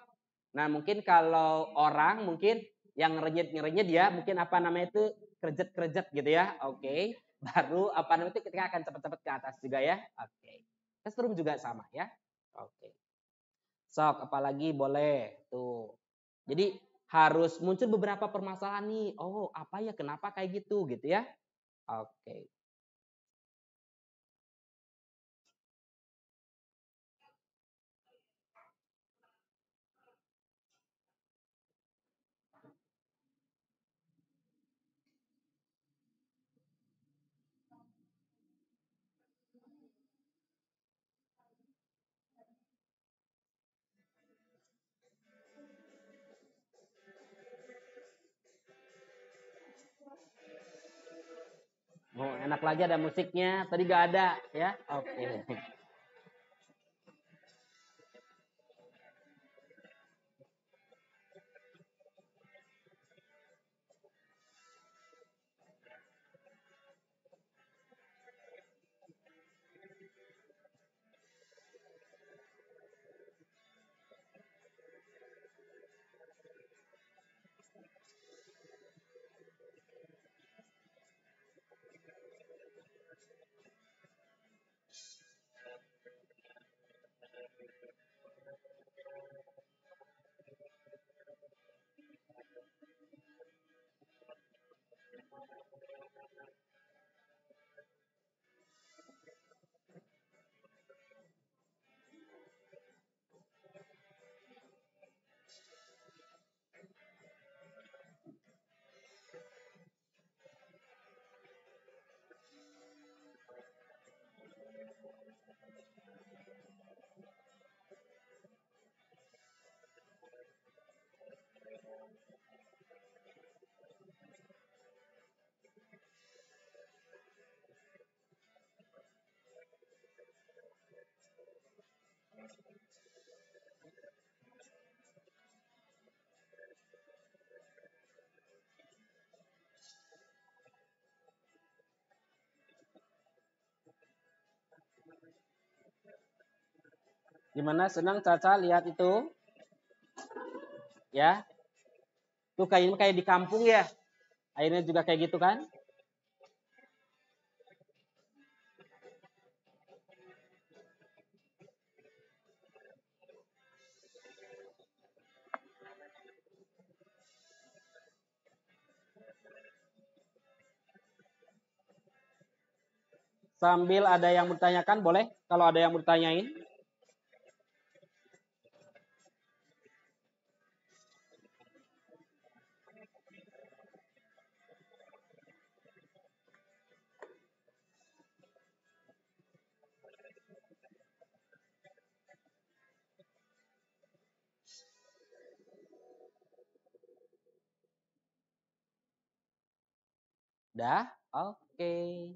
Nah mungkin kalau orang mungkin yang ngerenyet ya mungkin apa namanya itu kerjet-kerjet gitu ya. Oke. Baru apa namanya itu ketika akan cepat-cepat ke atas juga ya. Oke. Strum juga sama ya. Oke. Sok apalagi boleh tuh. Jadi harus muncul beberapa permasalahan nih. Oh, apa ya kenapa kayak gitu ya. Oke. Oh, enak lagi ada musiknya. Tadi gak ada ya. Oke. Gimana, senang Caca lihat itu? Ya. Tuh kayaknya kayak di kampung ya. Airnya juga kayak gitu kan? Sambil ada yang bertanyakan, boleh kalau ada yang bertanyain. Dah? Oke.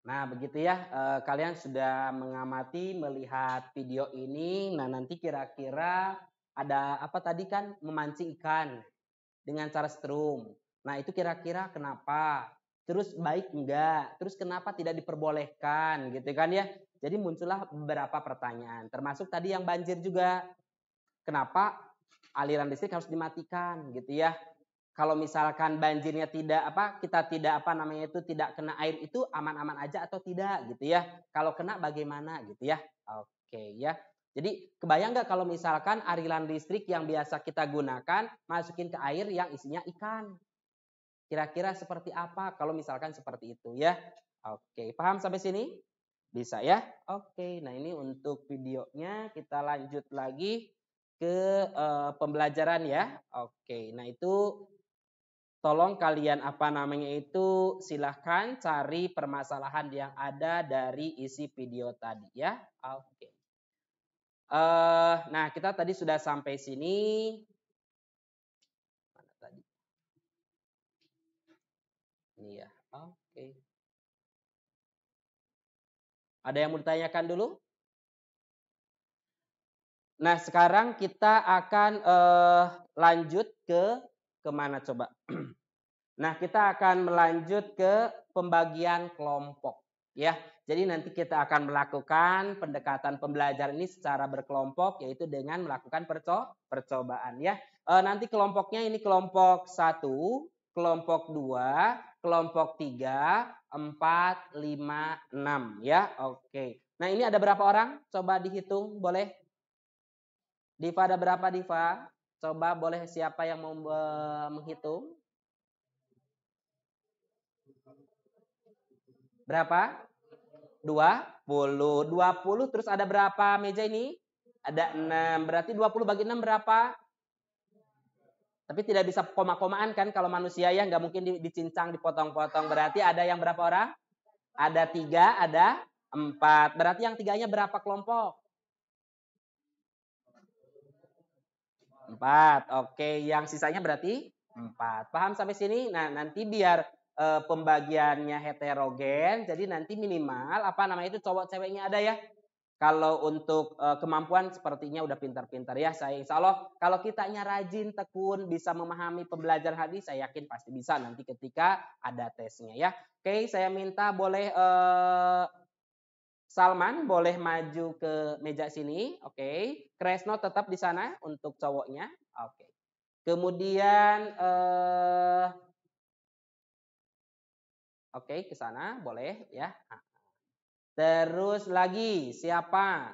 Nah, begitu ya. Kalian sudah mengamati, melihat video ini. Nah, nanti kira-kira ada apa tadi kan memancing ikan dengan cara strum. Nah, itu kira-kira kenapa? Terus baik enggak? Terus kenapa tidak diperbolehkan gitu kan ya? Jadi muncullah beberapa pertanyaan. Termasuk tadi yang banjir juga. Kenapa aliran listrik harus dimatikan gitu ya? Kalau misalkan banjirnya tidak kita tidak tidak kena air itu aman-aman aja atau tidak gitu ya. Kalau kena bagaimana gitu ya. Oke ya. Jadi kebayang nggak kalau misalkan aliran listrik yang biasa kita gunakan masukin ke air yang isinya ikan. Kira-kira seperti apa kalau misalkan seperti itu ya. Oke, paham sampai sini? Bisa ya? Oke, nah ini untuk videonya kita lanjut lagi ke pembelajaran ya. Oke, nah itu tolong kalian silahkan cari permasalahan yang ada dari isi video tadi ya. Oke. Nah kita tadi sudah sampai sini. Mana tadi? Ini ya. Oke. Ada yang mau ditanyakan dulu? Nah sekarang kita akan lanjut ke kemana coba? Nah, kita akan melanjut ke pembagian kelompok ya. Jadi nanti kita akan melakukan pendekatan pembelajaran ini secara berkelompok yaitu dengan melakukan percobaan ya. Nanti kelompoknya ini kelompok 1, kelompok 2, kelompok 3, 4, 5, 6 ya. Oke. Nah, ini ada berapa orang? Coba dihitung boleh? Diva ada berapa Diva? Coba boleh siapa yang mau menghitung? Berapa? 20. 20 terus ada berapa meja ini? Ada 6. Berarti 20 bagi 6 berapa? Tapi tidak bisa koma-komaan kan kalau manusia ya nggak mungkin dicincang, dipotong-potong. Berarti ada yang berapa orang? Ada 3, ada 4. Berarti yang 3-nya berapa kelompok? 4. Oke, yang sisanya berarti 4. Paham sampai sini? Nah, nanti biar pembagiannya heterogen, jadi nanti minimal apa namanya itu cowok ceweknya ada ya. Kalau untuk kemampuan sepertinya udah pintar-pintar ya. Saya insya Allah kalau kitanya rajin, tekun, bisa memahami pembelajaran hadis, saya yakin pasti bisa nanti ketika ada tesnya ya. Oke, saya minta boleh Salman boleh maju ke meja sini. Oke, Kresno tetap di sana untuk cowoknya. Oke. Kemudian oke ke sana boleh ya. Terus lagi siapa?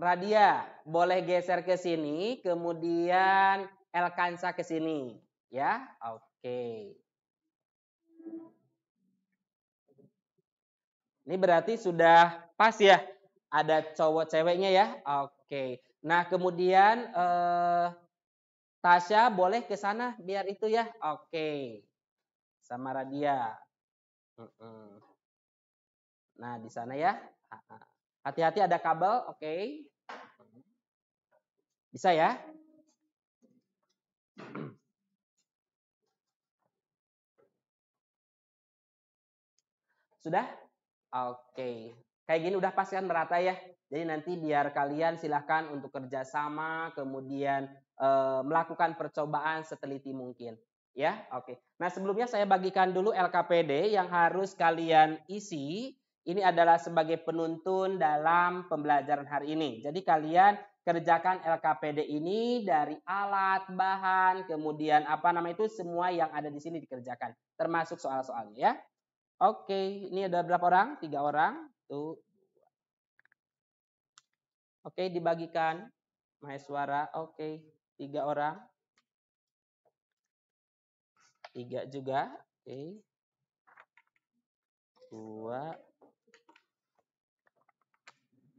Radia, boleh geser ke sini, kemudian Elkansa ke sini, ya. Oke. Ini berarti sudah pas ya, ada cowok ceweknya ya. Oke. Nah kemudian Tasya boleh ke sana biar itu ya. Oke. Sama Radia. Nah di sana ya. Hati-hati ada kabel. Oke. Bisa ya. Sudah? Oke. Kayak gini udah pas kan merata ya. Jadi nanti biar kalian silahkan untuk kerjasama, kemudian melakukan percobaan seteliti mungkin. Ya, oke. Nah sebelumnya saya bagikan dulu LKPD yang harus kalian isi. Ini adalah sebagai penuntun dalam pembelajaran hari ini. Jadi kalian kerjakan LKPD ini dari alat, bahan, kemudian apa namanya itu semua yang ada di sini dikerjakan. Termasuk soal-soalnya ya. Oke, ini ada berapa orang? 3 orang. Tuh. Oke, dibagikan. Maheswara, oke. 3 orang. 3 juga. Oke. 2,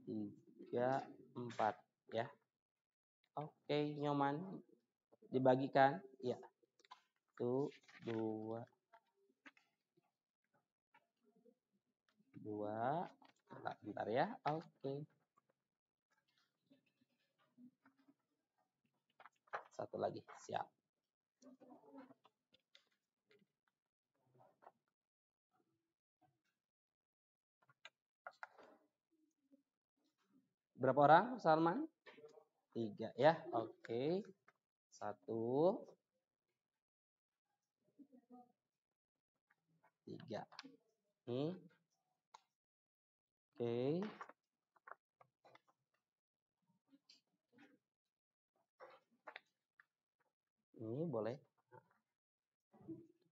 3, 4 ya. Oke, Nyoman. Dibagikan. Ya. Tuh, 2. 2. Bentar ya. Oke. Satu lagi. Siap. Berapa orang, Salman? 3 ya. Oke. 1, 3. Nih. Oke. Ini boleh.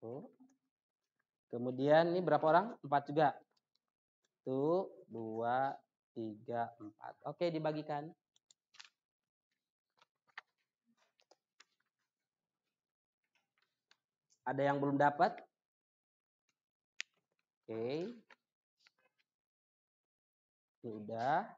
Tuh. Kemudian ini berapa orang? 4 juga. Tuh, 2, 3, 4. Oke, dibagikan. Ada yang belum dapat? Oke. Sudah.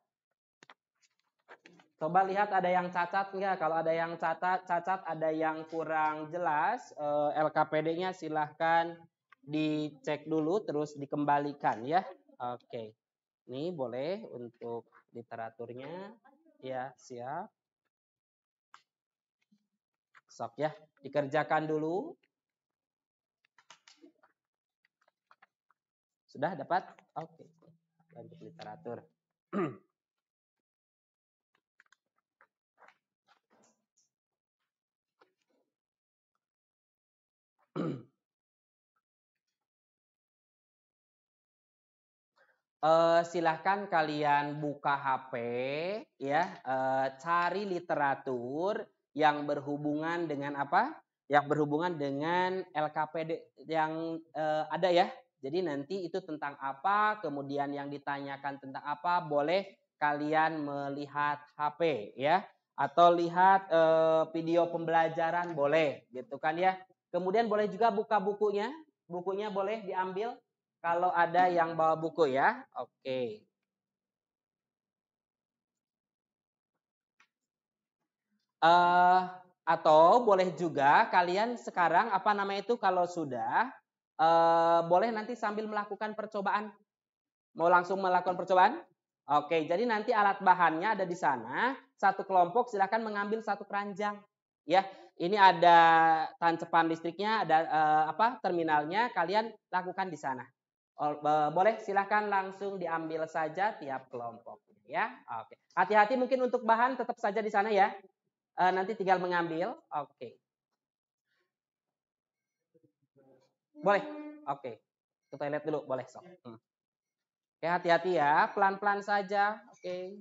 Coba lihat ada yang cacat enggak? Kalau ada yang cacat, ada yang kurang jelas, LKPD-nya silahkan dicek dulu terus dikembalikan ya. Oke. Ini boleh untuk literaturnya. Ya, siap. Sok ya, dikerjakan dulu. Sudah dapat? Oke. Untuk literatur. Silahkan kalian buka HP ya, cari literatur yang berhubungan dengan apa? Yang berhubungan dengan LKPD yang ada ya. Jadi nanti itu tentang apa, kemudian yang ditanyakan tentang apa, boleh kalian melihat HP ya, atau lihat video pembelajaran boleh, gitu kan ya. Kemudian boleh juga buka bukunya, bukunya boleh diambil. Kalau ada yang bawa buku ya, oke. Atau boleh juga kalian sekarang apa namanya itu kalau sudah boleh nanti sambil melakukan percobaan. Mau langsung melakukan percobaan? Oke, jadi nanti alat bahannya ada di sana. Satu kelompok silakan mengambil satu keranjang. ya. Ini ada tancepan listriknya, ada terminalnya, kalian lakukan di sana. Boleh silahkan langsung diambil saja tiap kelompok ya. Oke. Hati-hati mungkin untuk bahan tetap saja di sana ya. Nanti tinggal mengambil. Oke. Boleh. Oke. Ke toilet dulu boleh sok. Oke, hati-hati ya, pelan-pelan saja. Oke.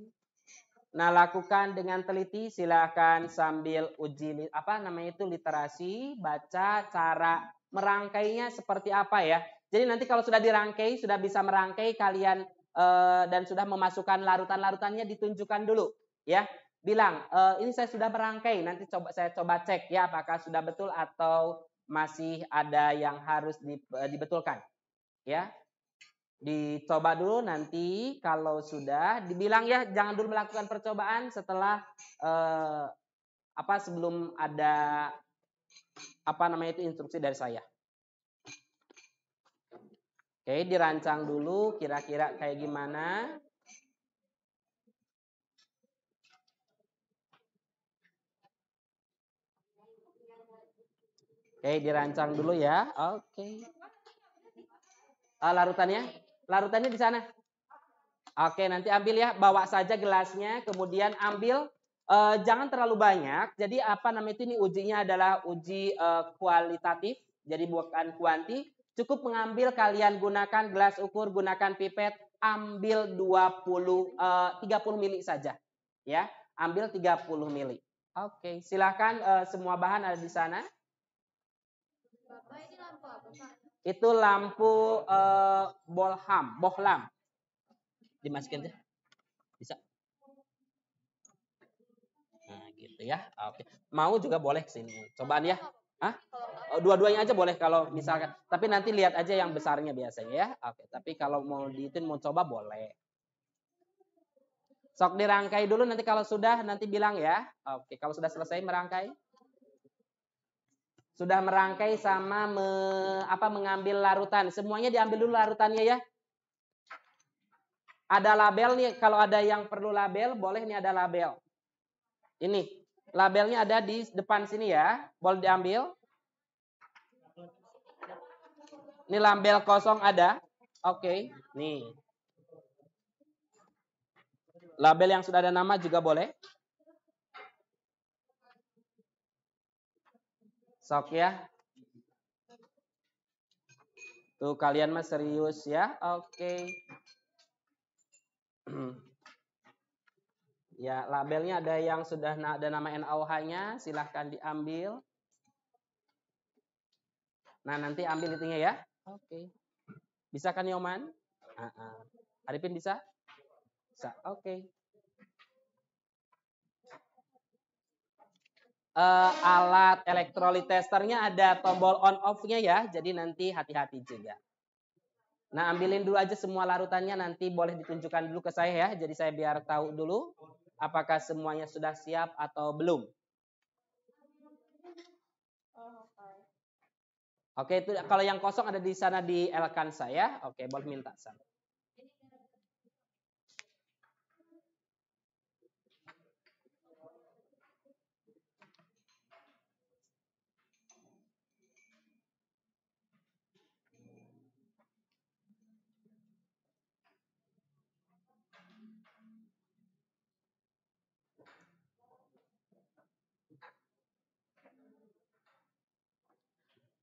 Nah, lakukan dengan teliti, silakan sambil uji literasi, baca cara merangkainya seperti apa ya. Jadi nanti kalau sudah dirangkai, sudah bisa merangkai kalian dan sudah memasukkan larutan-larutannya ditunjukkan dulu ya. Bilang, ini saya sudah merangkai, nanti saya coba cek ya apakah sudah betul atau masih ada yang harus dibetulkan ya. Dicoba dulu, nanti kalau sudah dibilang ya, jangan dulu melakukan percobaan setelah sebelum ada instruksi dari saya. Oke, dirancang dulu kira-kira kayak gimana. Oke, dirancang dulu ya. Oke. Larutannya di sana. Oke, nanti ambil ya, bawa saja gelasnya, kemudian ambil, jangan terlalu banyak. Jadi ini ujinya adalah uji kualitatif, jadi bukan kuanti. Cukup mengambil, kalian gunakan gelas ukur, gunakan pipet, ambil 30 mili saja. Ya, ambil 30 mili. Oke, silakan semua bahan ada di sana. Bapak, ini lampu apa, Pak? Itu lampu bohlam. Dimasukin aja. Bisa. Nah, gitu ya. Oke. Mau juga boleh sini. Cobaan ya. Hah? Dua-duanya aja boleh kalau misalkan. Tapi nanti lihat aja yang besarnya biasanya ya. Oke, tapi kalau mau mau coba boleh. Sok dirangkai dulu, nanti kalau sudah nanti bilang ya. Oke, kalau sudah selesai merangkai. Sudah merangkai sama mengambil larutan. Semuanya diambil dulu larutannya ya. Ada label nih, kalau ada yang perlu label, boleh nih ada label. Ini, labelnya ada di depan sini ya. Boleh diambil. Ini label kosong ada. Oke, nih. Label yang sudah ada nama juga boleh. Sok ya. Tuh kalian mah serius ya. Oke. Ya, labelnya ada yang sudah ada nama NaOH-nya, silahkan diambil. Nah, nanti ambil itunya ya. Oke. Bisa kan Yoman? Arifin bisa? Bisa. Oke. Alat elektrolit testernya ada tombol on off-nya ya, jadi nanti hati-hati juga. Nah, ambilin dulu aja semua larutannya, nanti boleh ditunjukkan dulu ke saya ya, jadi saya biar tahu dulu apakah semuanya sudah siap atau belum. Oke, itu kalau yang kosong ada di sana di Elkansa ya. Oke, boleh minta sana.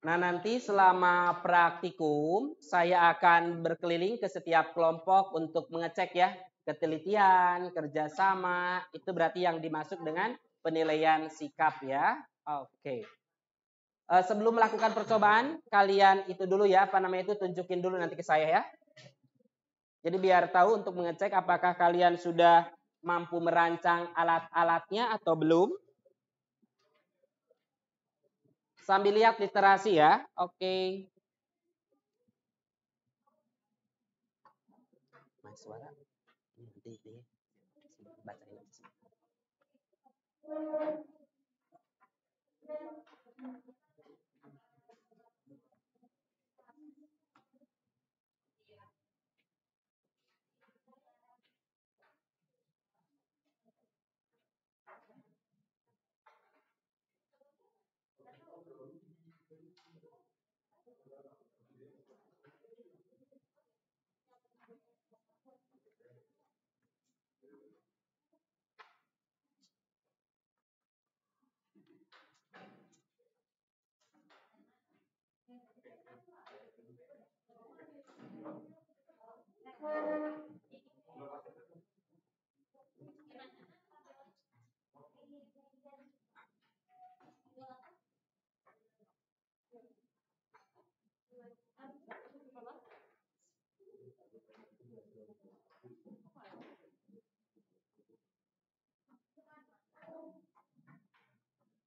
Nah, nanti selama praktikum, saya akan berkeliling ke setiap kelompok untuk mengecek ya, ketelitian, kerjasama, itu berarti yang dimaksud dengan penilaian sikap ya. Oke. Sebelum melakukan percobaan, kalian itu dulu ya, tunjukin dulu nanti ke saya ya. Jadi biar tahu untuk mengecek apakah kalian sudah mampu merancang alat-alatnya atau belum. Sambil lihat literasi ya. Oke. Mas suara. Nanti bacain aja.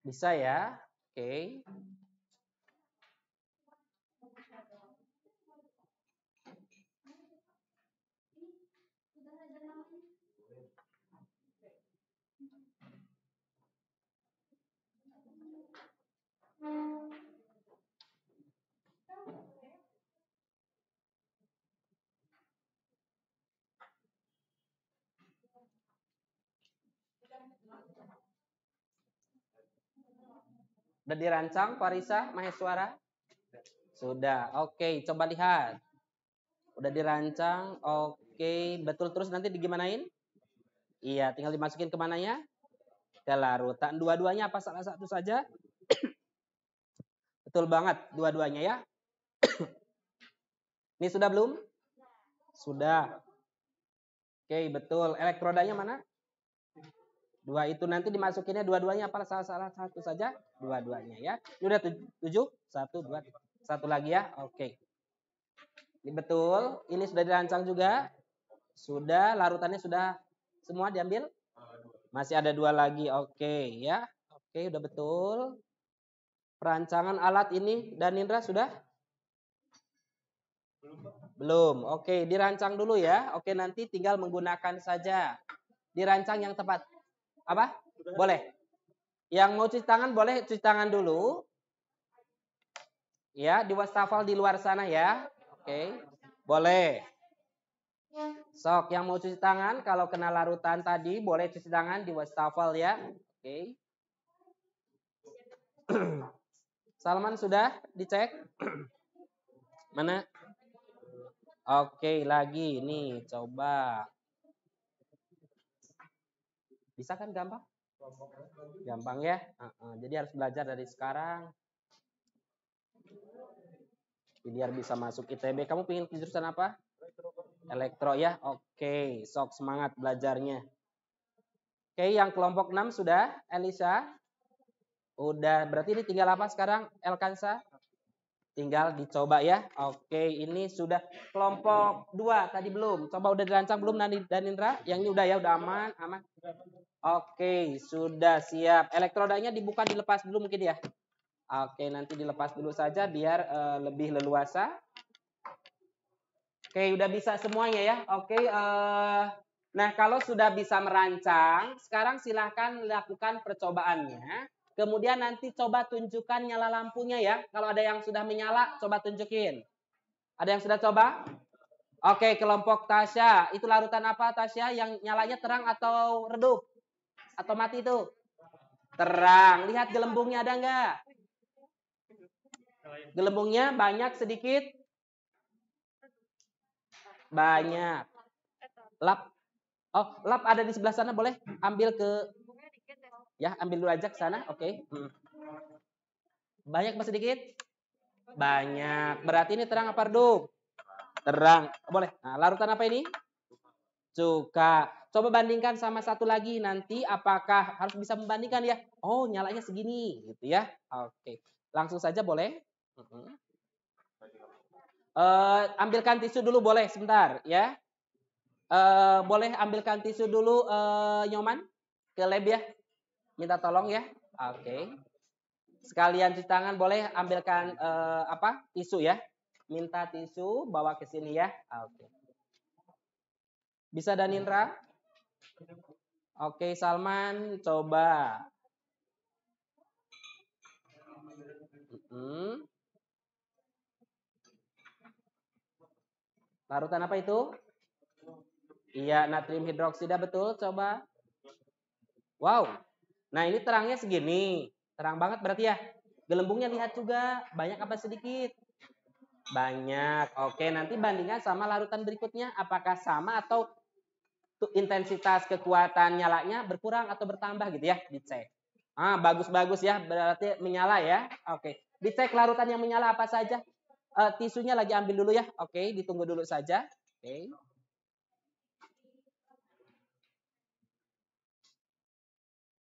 Bisa ya? Oke. Udah dirancang Parisa Maheswara? Sudah. Oke, coba lihat. Udah dirancang. Oke, betul, terus nanti digimanain? Iya, tinggal dimasukin ke mananya? Ke larutan. Dua-duanya apa salah satu saja? Betul banget, dua-duanya ya. Ini sudah belum? Sudah. Oke, betul. Elektrodanya mana? Dua itu nanti dimasukinnya dua-duanya apa salah satu saja? Dua-duanya ya. Ini udah 7? 1, 2, 1 lagi ya. Oke. Ini betul. Ini sudah dirancang juga. Sudah, larutannya sudah semua diambil? Masih ada 2 lagi. Oke ya. Oke, udah betul. Perancangan alat ini dan Indra sudah? Belum. Oke, dirancang dulu ya. Oke, nanti tinggal menggunakan saja. Dirancang yang tepat. Apa? Boleh. Yang mau cuci tangan boleh cuci tangan dulu. Ya, di wastafel di luar sana ya. Oke. Boleh. Sok, yang mau cuci tangan kalau kena larutan tadi boleh cuci tangan di wastafel ya. Oke. Salman sudah dicek? Mana? Oke, lagi nih coba. Bisa kan gampang? Gampang ya. Jadi harus belajar dari sekarang. Biar bisa masuk ITB. Kamu pengen jurusan apa? Elektro ya. Oke, sok semangat belajarnya. Oke, yang kelompok 6 sudah, Elisa? Udah, berarti ini tinggal apa sekarang, Elkansa? Tinggal dicoba ya. Oke, ini sudah kelompok 2 tadi belum. Coba udah dirancang belum Nani dan Indra? Yang ini udah ya, udah aman, aman. Oke, sudah siap. Elektrodanya dibuka, dilepas dulu mungkin ya. Oke, nanti dilepas dulu saja biar lebih leluasa. Oke, udah bisa semuanya ya. Oke, nah kalau sudah bisa merancang, sekarang silahkan lakukan percobaannya. Kemudian nanti coba tunjukkan nyala lampunya ya. Kalau ada yang sudah menyala, coba tunjukin. Ada yang sudah coba? Oke, kelompok Tasya. Itu larutan apa Tasya? Yang nyalanya terang atau redup? Atau mati itu? Terang. Lihat gelembungnya ada nggak? Gelembungnya banyak, sedikit? Banyak. Lap. Oh, lap ada di sebelah sana, boleh ambil ke, ya ambil dulu aja ke sana. Oke. Banyak apa sedikit? Banyak. Berarti ini terang apa redup? Terang. Boleh. Nah, larutan apa ini? Cuka. Coba bandingkan sama satu lagi nanti, apakah harus bisa membandingkan ya? Oh, nyalanya segini gitu ya. Oke. Langsung saja boleh. Ambilkan tisu dulu boleh sebentar ya. Boleh ambilkan tisu dulu Nyoman ke lab ya. Minta tolong ya. Oke. Sekalian cuci tangan boleh ambilkan tisu ya. Minta tisu bawa ke sini ya. Oke. Bisa Danindra? Oke, Salman coba. Larutan apa itu? Iya, natrium hidroksida betul. Coba. Wow. Nah, ini terangnya segini. Terang banget berarti ya. Gelembungnya lihat juga, banyak apa sedikit? Banyak. Oke, nanti bandingkan sama larutan berikutnya. Apakah sama atau intensitas kekuatan nyalanya berkurang atau bertambah gitu ya? Dicek. Bagus-bagus ya, berarti menyala ya. Oke, dicek larutan yang menyala apa saja. Tisunya lagi ambil dulu ya. Oke, ditunggu dulu saja. Oke.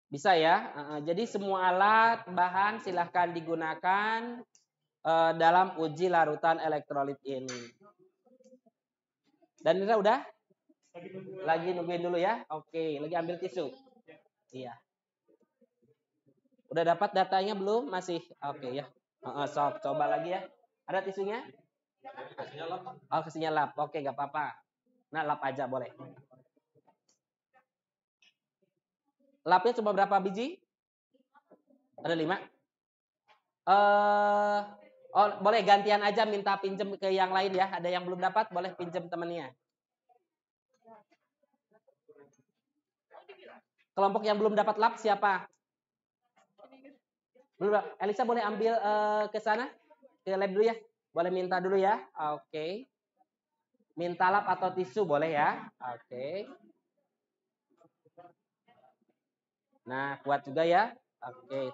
Bisa ya. Jadi semua alat, bahan silahkan digunakan dalam uji larutan elektrolit ini. Dan Nira udah? Lagi nungguin dulu ya. Oke, lagi ambil tisu. Iya. Udah dapat datanya belum? Masih. Oke ya. Sok, coba lagi ya. Ada tisunya? Oh, kasihnya lap. Oke, nggak apa-apa. Nah, lap aja boleh. Lapnya cuma berapa biji? Ada 5. Boleh gantian aja minta pinjem ke yang lain ya. Ada yang belum dapat, boleh pinjem temennya. Kelompok yang belum dapat lap siapa? Belum. Elisa boleh ambil ke sana, ke lab dulu ya. Boleh minta dulu ya. Oke. Minta lap atau tisu boleh ya. Oke. Nah, kuat juga ya. Oke.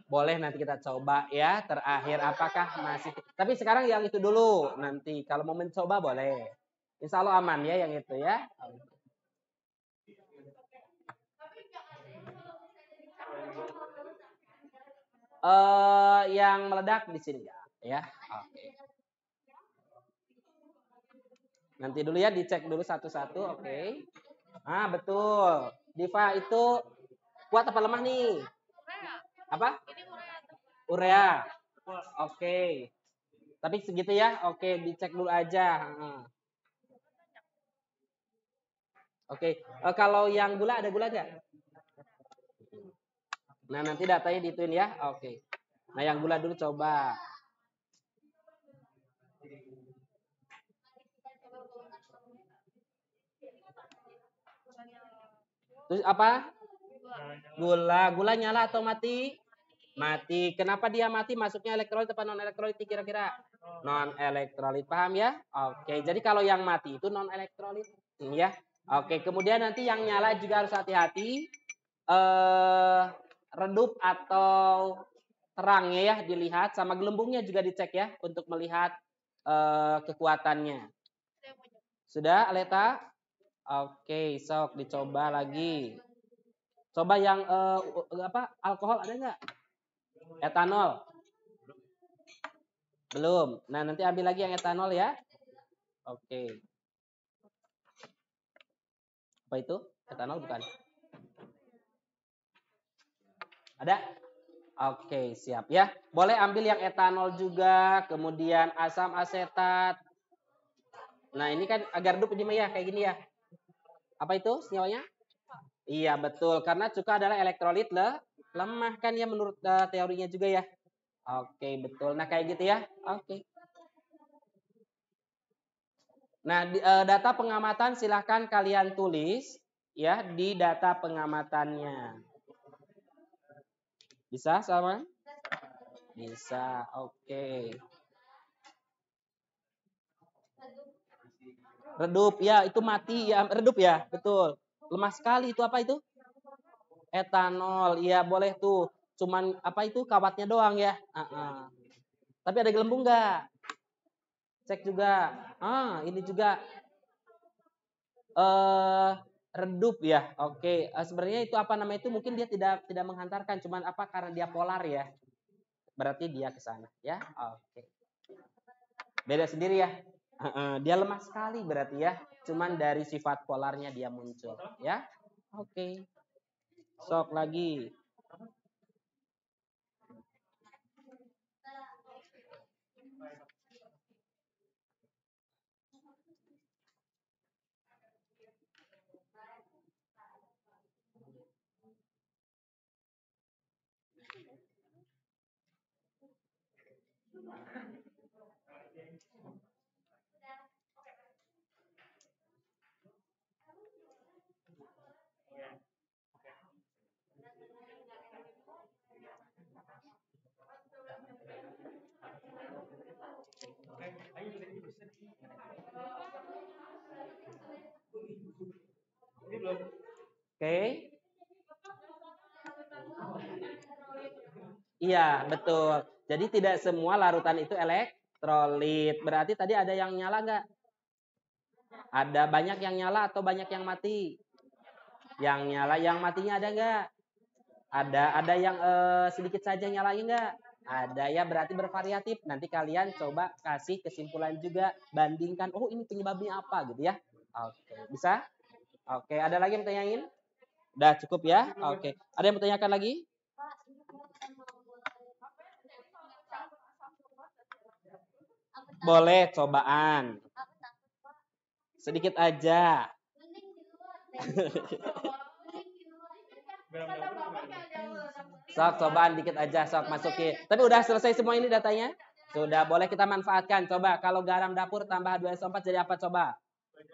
Boleh nanti kita coba ya. Terakhir apakah masih. Tapi sekarang yang itu dulu. Nanti kalau mau mencoba boleh. Insya Allah aman ya yang itu ya. Yang meledak di sini ya. Oke. Nanti dulu ya dicek dulu satu-satu. Oke. Betul. Diva itu kuat apa lemah nih? Apa? Urea. Oke. Tapi segitu ya. Oke, dicek dulu aja. Oke. Kalau yang gula ada gula nggak? Nah, nanti datanya dituin ya. Oke. Nah, yang gula dulu coba. Terus apa? Gula nyala atau mati? Mati. Kenapa dia mati? Masuknya elektrolit apa non elektrolit kira-kira? Non elektrolit, paham ya? Oke. Jadi kalau yang mati itu non elektrolit, ya. Oke. Kemudian nanti yang nyala juga harus hati-hati. Redup atau terangnya ya dilihat, sama gelembungnya juga dicek ya untuk melihat kekuatannya. Sudah, Aleta? Oke, sok dicoba lagi. Coba yang alkohol ada nggak? Etanol? Belum. Nah, nanti ambil lagi yang etanol ya. Oke. Apa itu? Etanol bukan? Ada? Oke, siap ya. Boleh ambil yang etanol juga, kemudian asam asetat. Nah, ini kan agar redup ini ya, kayak gini ya. Apa itu senyawanya? Iya, betul. Karena cuka adalah elektrolit lemah kan ya menurut teorinya juga ya. Oke, betul. Nah, kayak gitu ya. Oke. Nah, data pengamatan silahkan kalian tulis ya di data pengamatannya. Bisa sama? Bisa. Oke. Redup ya, itu mati ya, redup ya, betul. Lemah sekali itu apa itu? Etanol. Iya, boleh tuh. Cuman apa itu kawatnya doang ya. Tapi ada gelembung nggak? Cek juga. Ini juga redup ya. Oke. Sebenarnya itu apa namanya itu mungkin dia tidak menghantarkan, cuman apa karena dia polar ya. Berarti dia ke sana ya. Oke. Beda sendiri ya. Dia lemah sekali berarti ya. Cuman dari sifat polarnya dia muncul ya. Oke. Sok lagi. Oke. Iya, betul. Jadi tidak semua larutan itu elektrolit. Berarti tadi ada yang nyala nggak? Ada banyak yang nyala atau banyak yang mati? Yang nyala, yang matinya ada nggak? Ada yang sedikit saja nyalanya nggak? Ada ya, berarti bervariatif. Nanti kalian coba kasih kesimpulan juga, bandingkan. Oh ini penyebabnya apa gitu ya? Oke, bisa? Oke, ada lagi yang tanyain? Udah cukup ya? Oke, ada yang bertanyakan lagi? Boleh cobaan. Sedikit aja. Sok cobaan dikit aja, sok masukin. Tapi udah selesai semua ini datanya? Sudah, boleh kita manfaatkan. Coba kalau garam dapur tambah 2/4 jadi apa coba?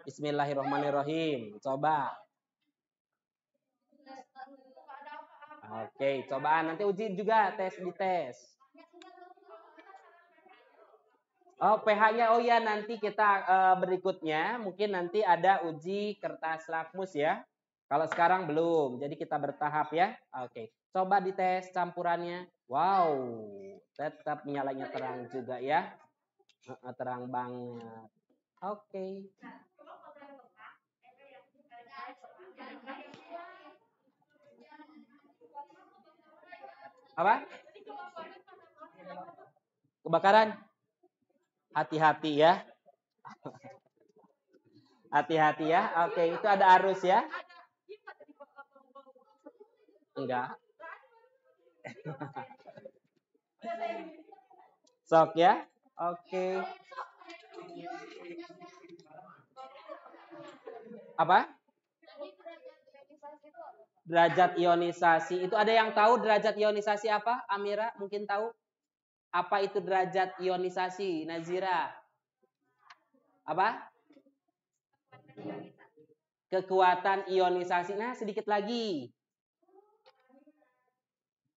Bismillahirrahmanirrahim. Coba. Oke, cobaan nanti uji juga di tes. Oh, pH-nya. Oh ya, nanti kita berikutnya mungkin nanti ada uji kertas lakmus ya. Kalau sekarang belum, jadi kita bertahap ya. Oke, coba dites campurannya. Wow, tetap nyalanya terang juga ya. Terang banget. Oke. Apa? Kebakaran? Hati-hati ya. Hati-hati ya. Oke, itu ada arus ya. Enggak. Sok ya. Oke. Apa? Derajat ionisasi. Itu ada yang tahu derajat ionisasi apa? Amira mungkin tahu? Apa itu derajat ionisasi? Nazira? Apa? Kekuatan ionisasi. Nah, sedikit lagi.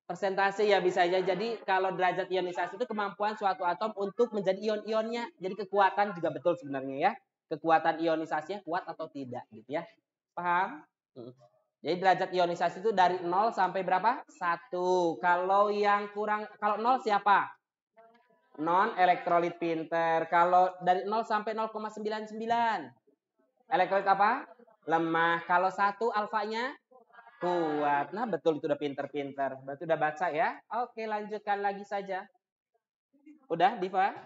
Persentase ya bisa aja. Jadi kalau derajat ionisasi itu kemampuan suatu atom untuk menjadi ion-ionnya. Jadi kekuatan juga betul sebenarnya ya. Kekuatan ionisasinya kuat atau tidak gitu ya. Paham? Jadi derajat ionisasi itu dari 0 sampai berapa? 1. Kalau yang kurang, kalau 0 siapa? Non elektrolit pinter. Kalau dari 0 sampai 0,99. Elektrolit apa? Lemah. Kalau 1 alfanya kuat. Nah, betul itu udah pinter-pinter. Berarti udah baca ya. Oke, lanjutkan lagi saja. Udah, Diva?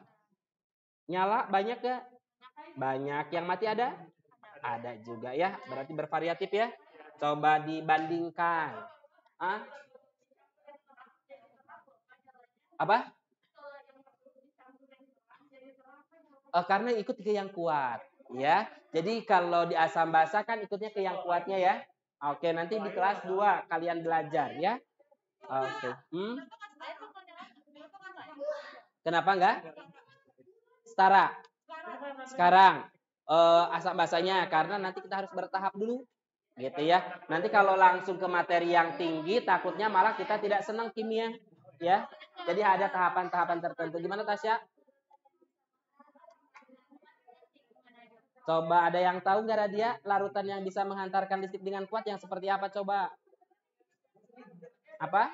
Nyala banyak gak? Banyak. Yang mati ada? Ada juga ya. Berarti bervariatif ya. Coba dibandingkan. Ah? Apa? Karena ikut ke yang kuat. Ya. Jadi kalau di asam basa kan ikutnya ke yang kuatnya ya. Oke, nanti di kelas 2 kalian belajar ya. Oke. Kenapa enggak? Setara. Sekarang asam basanya karena nanti kita harus bertahap dulu. Gitu ya. Nanti kalau langsung ke materi yang tinggi takutnya malah kita tidak senang kimia, ya. Jadi ada tahapan-tahapan tertentu. Gimana Tasya? Coba ada yang tahu nggak Radia larutan yang bisa menghantarkan listrik dengan kuat yang seperti apa coba? Apa?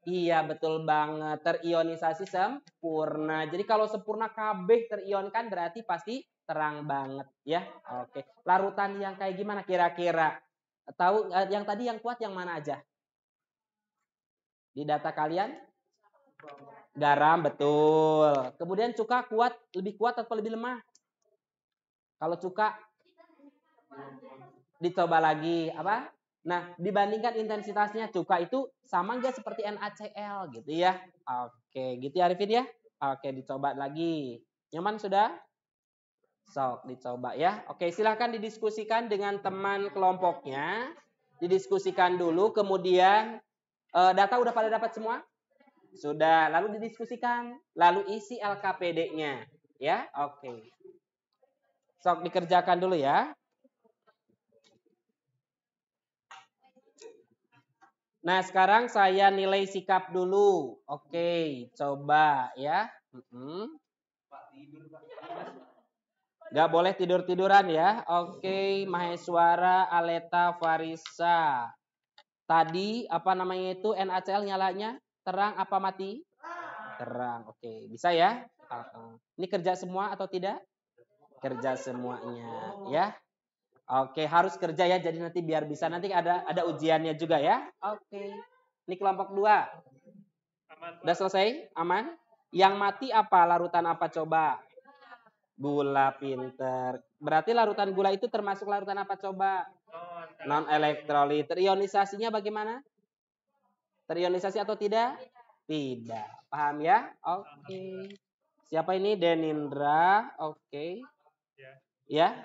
Iya betul banget, terionisasi sempurna. Jadi kalau sempurna KB terionkan berarti pasti terang banget ya. Oke. Larutan yang kayak gimana kira-kira? Tahu yang tadi yang kuat yang mana aja? Di data kalian? Garam betul. Kemudian cuka kuat, lebih kuat atau lebih lemah? Kalau cuka dicoba lagi apa? Nah, dibandingkan intensitasnya cuka itu sama nggak seperti NaCl gitu ya. Oke, gitu ya Arifin ya. Oke, dicoba lagi. Nyaman sudah? Sok, dicoba ya. Oke, silahkan didiskusikan dengan teman kelompoknya. Didiskusikan dulu, kemudian data udah pada dapat semua? Sudah, lalu didiskusikan. Lalu isi LKPD-nya. Ya, oke. Sok, dikerjakan dulu ya. Nah, sekarang saya nilai sikap dulu. Oke, coba ya. Nggak boleh tidur-tiduran ya. Oke, Maheswara, Aleta, Farisa. Tadi apa namanya itu NaCl nyalanya? Terang apa mati? Terang. Oke, bisa ya? Ini kerja semua atau tidak? Kerja semuanya, ya. Oke, harus kerja ya. Jadi nanti biar bisa nanti ada ujiannya juga ya. Oke. Ini kelompok 2. Udah selesai? Aman? Yang mati apa? Larutan apa coba? Gula, pinter. Berarti larutan gula itu termasuk larutan apa coba? Non elektrolit. Terionisasinya bagaimana? Terionisasi atau tidak? Tidak. Paham ya? Oke. Siapa ini? Denindra. Oke. Ya?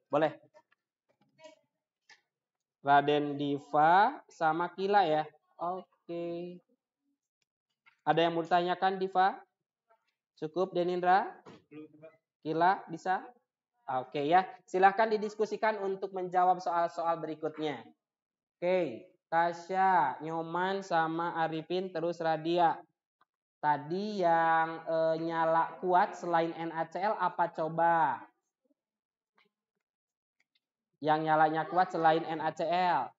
Boleh. Raden Diva sama Kila ya? Oke. Ada yang mau ditanyakan Diva? Cukup Denindra? Kila bisa? Oke ya. Silahkan didiskusikan untuk menjawab soal-soal berikutnya. Oke. Tasya, Nyoman sama Arifin terus Radia. Tadi yang nyala kuat selain NaCl apa coba? Yang nyalanya kuat selain NaCl?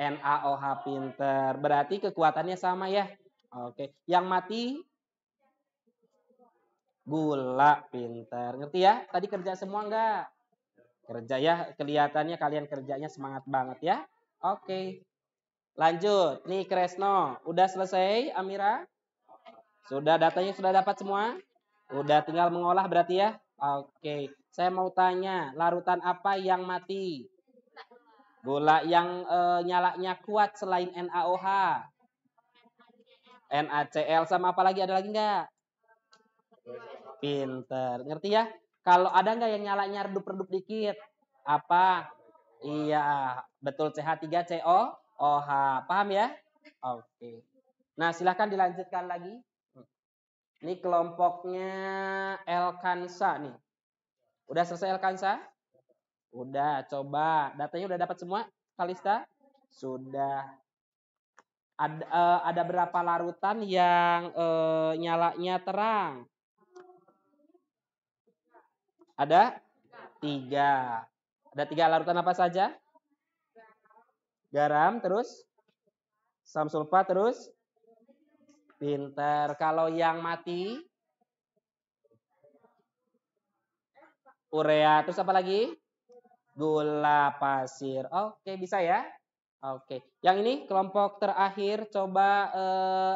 NaOH, pinter. Berarti kekuatannya sama ya? Oke. Yang mati? Gula, pinter. Ngerti ya? Tadi kerja semua enggak? Kerja ya. Kelihatannya kalian kerjanya semangat banget ya. Oke. Lanjut. Nih Kresno. Udah selesai Amira? Sudah, datanya sudah dapat semua? Udah tinggal mengolah berarti ya? Oke. Saya mau tanya, larutan apa yang mati? Gula. Yang nyalanya kuat selain NaOH? NaCl sama apa lagi? Ada lagi enggak? Pinter. Ngerti ya? Kalau ada nggak yang nyalanya redup-redup dikit? Apa? Iya, betul CH3CO OH. Paham ya? Oke. Nah, silahkan dilanjutkan lagi. Ini kelompoknya Elkansa nih. Udah selesai Elkansa? Udah, coba. Datanya udah dapat semua, Kalista? Sudah. Ada berapa larutan yang nyalanya terang? Ada 3. Ada 3 larutan apa saja? Garam, terus samsulfa, terus pinter. Kalau yang mati? Urea, terus apa lagi? Gula pasir. Oke, bisa ya? Oke. Yang ini kelompok terakhir, coba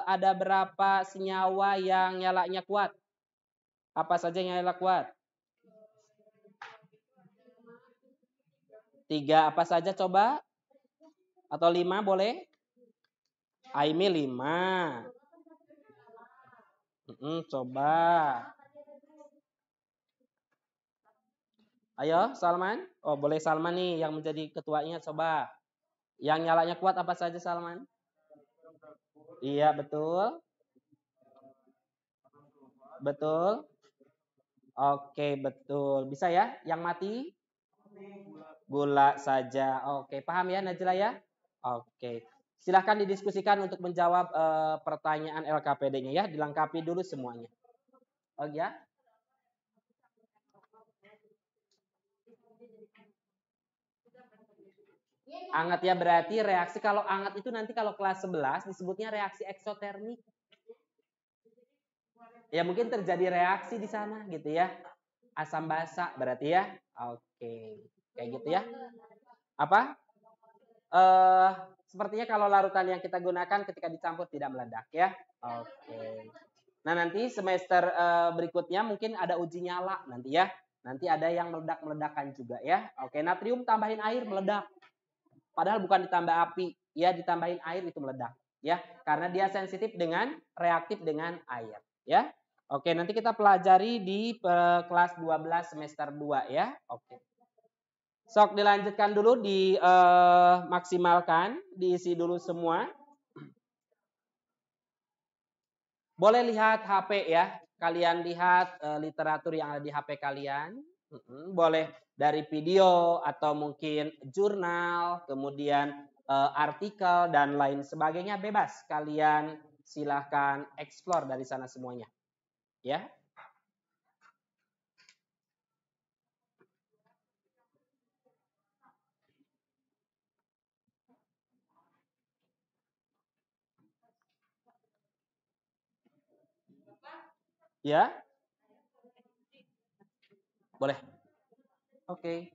ada berapa senyawa yang nyalanya kuat? Apa saja yang nyala kuat? 3 apa saja coba? Atau 5 boleh? Aimi 5. Coba. Ayo Salman. Oh boleh Salman nih yang menjadi ketuanya coba. Yang nyalanya kuat apa saja Salman? Iya betul. Betul. Oke betul. Bisa ya? Yang mati? Gula saja. Oke paham ya Najla ya? Oke. Silahkan didiskusikan untuk menjawab pertanyaan LKPD-nya ya. Dilengkapi dulu semuanya. Oh ya? Anget ya berarti reaksi kalau anget itu nanti kalau kelas 11 disebutnya reaksi eksotermik. Ya mungkin terjadi reaksi di sana gitu ya. Asam basa berarti ya. Oke. Kayak gitu ya. Apa? Sepertinya kalau larutan yang kita gunakan ketika dicampur tidak meledak ya. Oke. Nah nanti semester berikutnya mungkin ada uji nyala nanti ya. Nanti ada yang meledak-meledakan juga ya. Oke, natrium tambahin air meledak. Padahal bukan ditambah api, ya ditambahin air itu meledak, ya. Karena dia sensitif dengan reaktif dengan air, ya. Oke, nanti kita pelajari di kelas 12 semester 2 ya. Oke. Sok dilanjutkan dulu dimaksimalkan, diisi dulu semua. Boleh lihat HP ya. Kalian lihat literatur yang ada di HP kalian. Boleh dari video atau mungkin jurnal, kemudian artikel dan lain sebagainya bebas. Kalian silahkan explore dari sana semuanya. Ya. Ya? Boleh. Oke.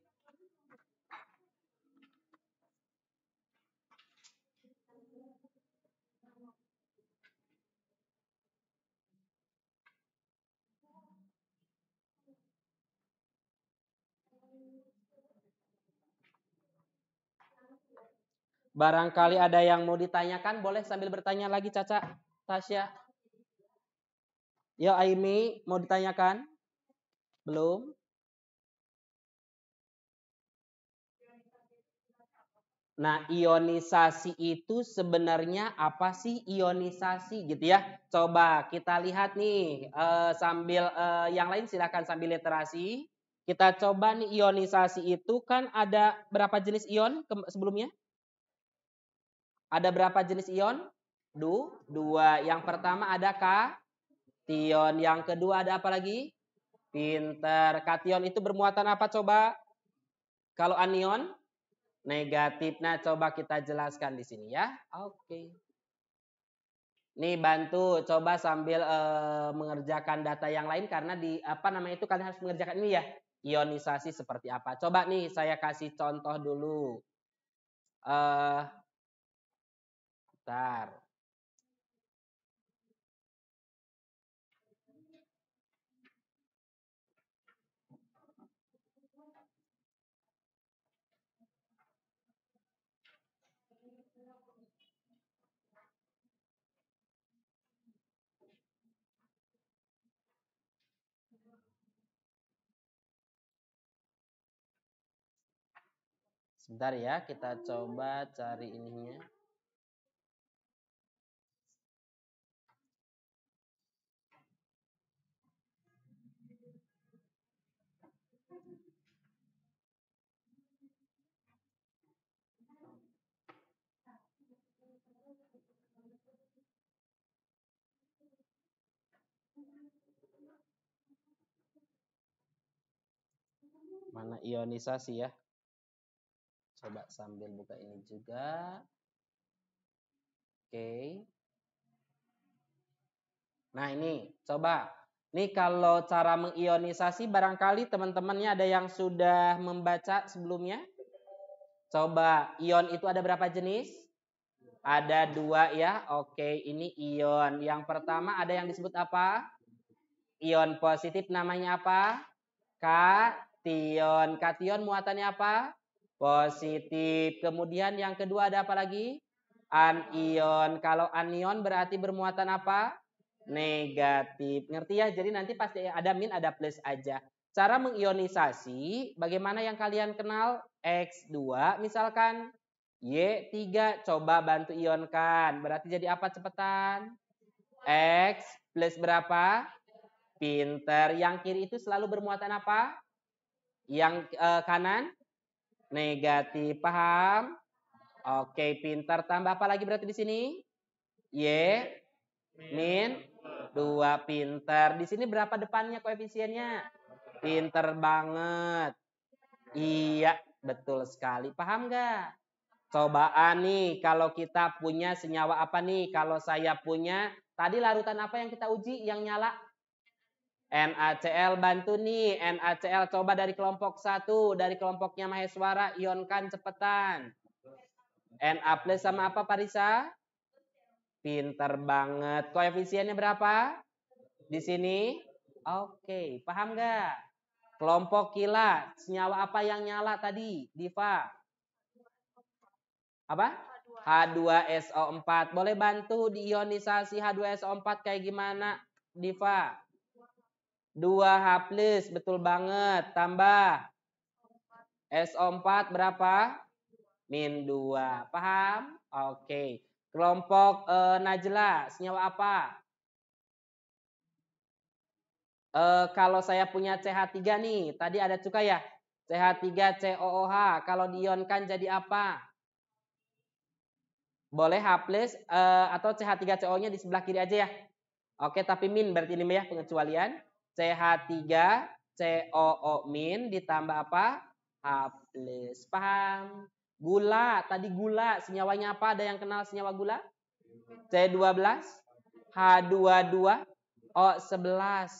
Barangkali ada yang mau ditanyakan, boleh sambil bertanya lagi Caca, Tasya. Ya Aimi, mau ditanyakan? Belum? Nah, ionisasi itu sebenarnya apa sih ionisasi gitu ya? Coba kita lihat nih sambil yang lain silakan sambil literasi. Kita coba nih ionisasi itu kan ada berapa jenis ion sebelumnya? Ada berapa jenis ion? Dua. Yang pertama ada kation. Yang kedua ada apa lagi? Pinter. Kation itu bermuatan apa coba? Kalau anion? Negatif. Nah, coba kita jelaskan di sini ya. Oke. Nih bantu coba sambil mengerjakan data yang lain karena di apa namanya itu kalian harus mengerjakan ini ya. Ionisasi seperti apa? Coba nih saya kasih contoh dulu. Bentar. Sebentar ya, kita coba cari ininya. Mana ionisasi ya? Coba sambil buka ini juga. Oke. Nah ini, coba. Nih kalau cara mengionisasi barangkali teman-temannya ada yang sudah membaca sebelumnya. Coba, ion itu ada berapa jenis? Ada 2 ya. Oke, ini ion. Yang pertama ada yang disebut apa? Ion positif namanya apa? Kation. Kation muatannya apa? Positif. Kemudian yang kedua ada apa lagi? Anion. Kalau anion berarti bermuatan apa? Negatif. Ngerti ya? Jadi nanti pasti ada min, ada plus aja. Cara mengionisasi, bagaimana yang kalian kenal? X2 misalkan. Y3, coba bantu ionkan. Berarti jadi apa cepetan? X plus berapa? Pinter. Yang kiri itu selalu bermuatan apa? Yang kanan? Negatif. Paham? Oke, pinter. Tambah apa lagi berarti di sini? Y min 2. Pinter. Di sini berapa depannya koefisiennya? Pinter banget. Iya, betul sekali. Paham nggak? Cobaan nih, kalau kita punya senyawa apa nih? Kalau saya punya, tadi larutan apa yang kita uji yang nyala? NaCl, bantu nih. NaCl coba dari kelompok 1, dari kelompoknya Maheswara, ionkan cepetan. Na plus sama apa Parisa? Pinter banget. Koefisiennya berapa? Di sini? Oke, paham nggak? Kelompok kila, senyawa apa yang nyala tadi, Diva? Apa? H2SO4. Boleh bantu di ionisasi H2SO4 kayak gimana, Diva? 2H+, betul banget. Tambah SO4 berapa? Min 2. Paham? Oke. Kelompok Najla, senyawa apa? Kalau saya punya CH3 nih, tadi ada cuka ya? CH3COOH, kalau diionkan jadi apa? Boleh H+, atau CH3CO-nya di sebelah kiri aja ya? Oke, tapi min berarti ini ya pengecualian. CH3COO min ditambah apa? H+. Paham? Gula, tadi gula, senyawanya apa? Ada yang kenal senyawa gula? C12, H22, O11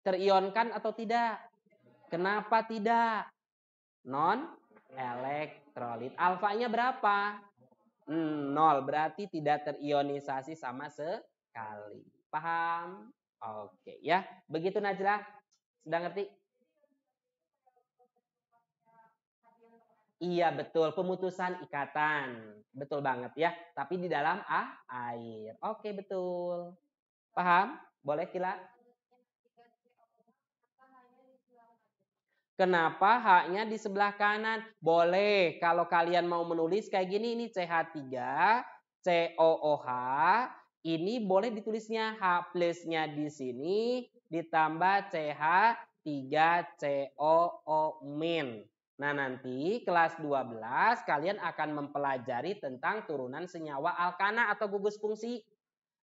terionkan atau tidak? Kenapa tidak? Non elektrolit. Alfanya berapa? 0, berarti tidak terionisasi sama sekali. Paham? Oke ya. Begitu Najla? Sudah ngerti? Iya betul, pemutusan ikatan. Betul banget ya. Tapi di dalam air. Oke betul. Paham? Boleh Kila? Kenapa H-nya di sebelah kanan? Boleh. Kalau kalian mau menulis kayak gini, ini CH3, COOH. Ini boleh ditulisnya H plusnya di sini ditambah CH3COO min. Nah nanti kelas 12 kalian akan mempelajari tentang turunan senyawa alkana atau gugus fungsi.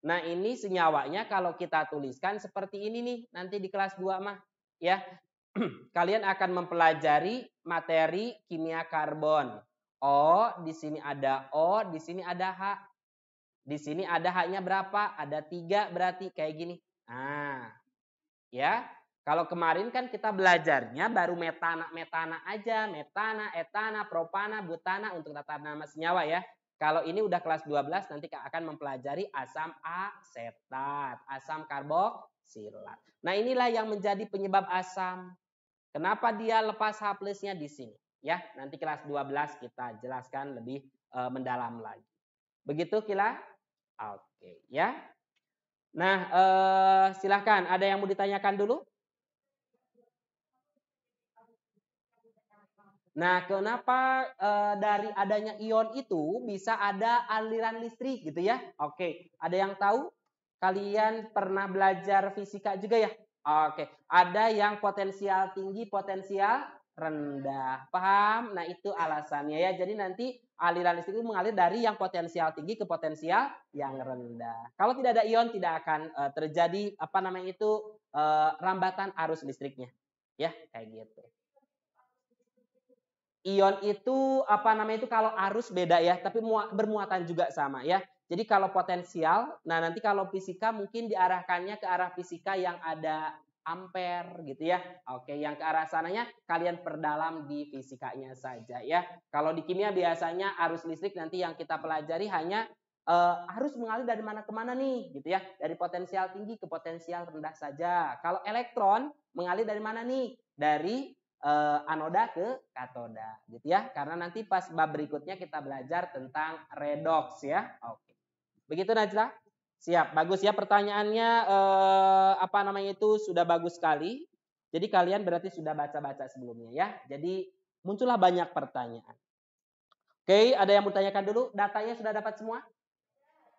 Nah ini senyawanya kalau kita tuliskan seperti ini nih nanti di kelas 2 mah ya. Kalian akan mempelajari materi kimia karbon. O, di sini ada O, di sini ada H. Di sini ada H-nya berapa? Ada 3 berarti kayak gini. Nah, ya. Kalau kemarin kan kita belajarnya baru metana aja. Metana, etana, propana, butana untuk tata nama senyawa ya. Kalau ini udah kelas 12 nanti akan mempelajari asam asetat, asam karboksilat. Nah inilah yang menjadi penyebab asam. Kenapa dia lepas H plusnya di sini? Ya, nanti kelas 12 kita jelaskan lebih mendalam lagi. Begitu Kila? Oke, ya. Nah, silahkan. Ada yang mau ditanyakan dulu? Nah, kenapa dari adanya ion itu bisa ada aliran listrik gitu ya? Oke, ada yang tahu? Kalian pernah belajar fisika juga ya? Oke, ada yang potensial tinggi, potensial rendah. Paham? Nah, itu alasannya ya. Jadi nanti aliran listrik itu mengalir dari yang potensial tinggi ke potensial yang rendah. Kalau tidak ada ion tidak akan terjadi apa namanya itu rambatan arus listriknya. Ya, kayak gitu. Ion itu apa namanya itu kalau arus beda ya, tapi bermuatan juga sama ya. Jadi kalau potensial, nah nanti kalau fisika mungkin diarahkannya ke arah fisika yang ada ampere gitu ya. Oke, yang ke arah sananya kalian perdalam di fisikanya saja ya. Kalau di kimia biasanya arus listrik nanti yang kita pelajari hanya harus mengalir dari mana ke mana nih gitu ya. Dari potensial tinggi ke potensial rendah saja. Kalau elektron mengalir dari mana nih? Dari anoda ke katoda gitu ya. Karena nanti pas bab berikutnya kita belajar tentang redoks ya. Oke. Begitu Najla? Siap. Bagus ya pertanyaannya apa namanya itu sudah bagus sekali. Jadi kalian berarti sudah baca-baca sebelumnya ya. Jadi muncullah banyak pertanyaan. Oke, ada yang mau tanyakan dulu? Datanya sudah dapat semua?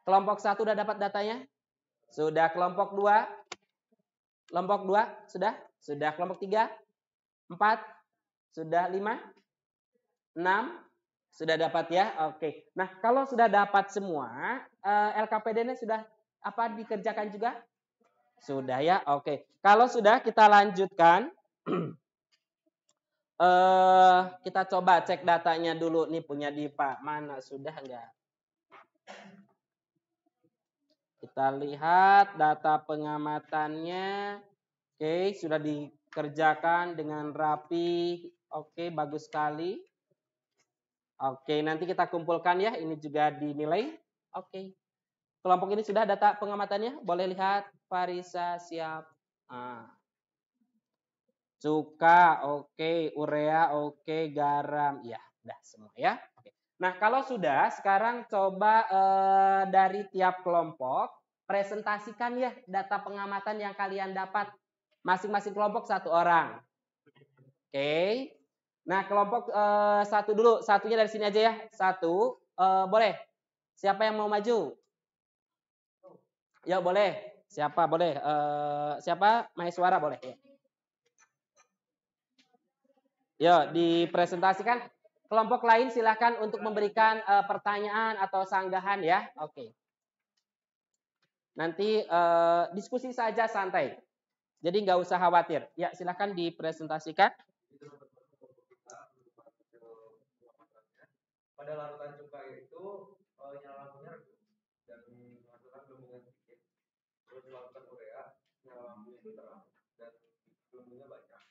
Kelompok 1 sudah dapat datanya? Sudah. Kelompok 2? Kelompok 2 sudah? Sudah. Kelompok 3? 4? Sudah. 5? 6? Sudah dapat ya? Oke. Nah, kalau sudah dapat semua, LKPD-nya sudah apa dikerjakan juga? Sudah ya? Oke. Kalau sudah kita lanjutkan. Kita coba cek datanya dulu nih punya Dipa. Mana sudah enggak? Kita lihat data pengamatannya. Oke, sudah dikerjakan dengan rapi. Oke, bagus sekali. Oke, nanti kita kumpulkan ya. Ini juga dinilai. Oke. Kelompok ini sudah data pengamatannya. Boleh lihat. Farisa siap. Cuka, oke. Urea, oke. Garam. Ya, udah semua ya. Oke. Nah, kalau sudah, sekarang coba dari tiap kelompok presentasikan ya data pengamatan yang kalian dapat. Masing-masing kelompok 1 orang. Oke. Nah, kelompok 1 dulu. Satunya dari sini aja ya. 1. Boleh. Siapa yang mau maju? Ya, boleh. Siapa? Boleh. Siapa? Maheswara boleh. Ya, dipresentasikan. Kelompok lain silakan untuk memberikan pertanyaan atau sanggahan ya. Oke. Nanti diskusi saja santai. Jadi nggak usah khawatir. Ya, silakan dipresentasikan. Pada larutan cuka itu nyala lampunya dan menghasilkan gelembungan sedikit. Terus larutan urea lampunya itu terang dan gelembungnya banyak.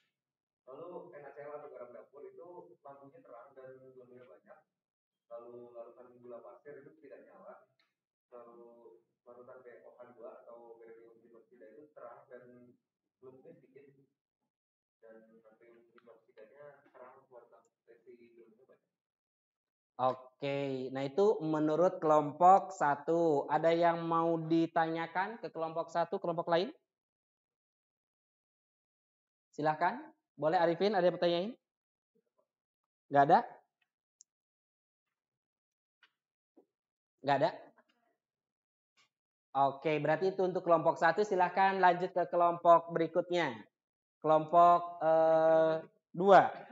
Lalu NaCl atau garam dapur itu lampunya terang dan gelembungnya banyak. Lalu larutan gula pasir itu tidak nyala. Lalu larutan BOH2 atau barium hidroksida itu terang dan gelembungnya sedikit. Dan natrium hidroksidanya terang warna tapi gelembungnya banyak. Oke, nah itu menurut kelompok 1. Ada yang mau ditanyakan ke kelompok 1, kelompok lain? Silahkan. Boleh Arifin, ada yang bertanyain? Nggak ada? Nggak ada? Oke, berarti itu untuk kelompok 1. Silahkan lanjut ke kelompok berikutnya. Kelompok 2.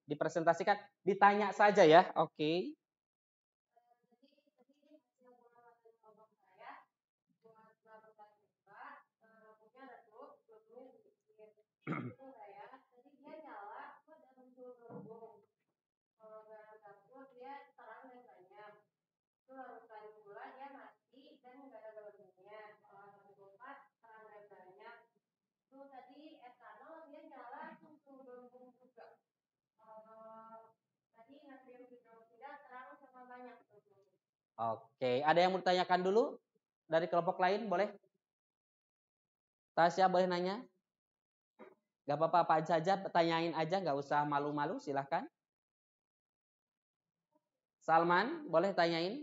Dipresentasikan, ditanya saja ya. Oke. Oke, ada yang mau ditanyakan dulu dari kelompok lain, boleh? Tasya boleh nanya? Gak apa-apa, apa saja, tanyain aja, nggak usah malu-malu, silahkan. Salman, boleh tanyain?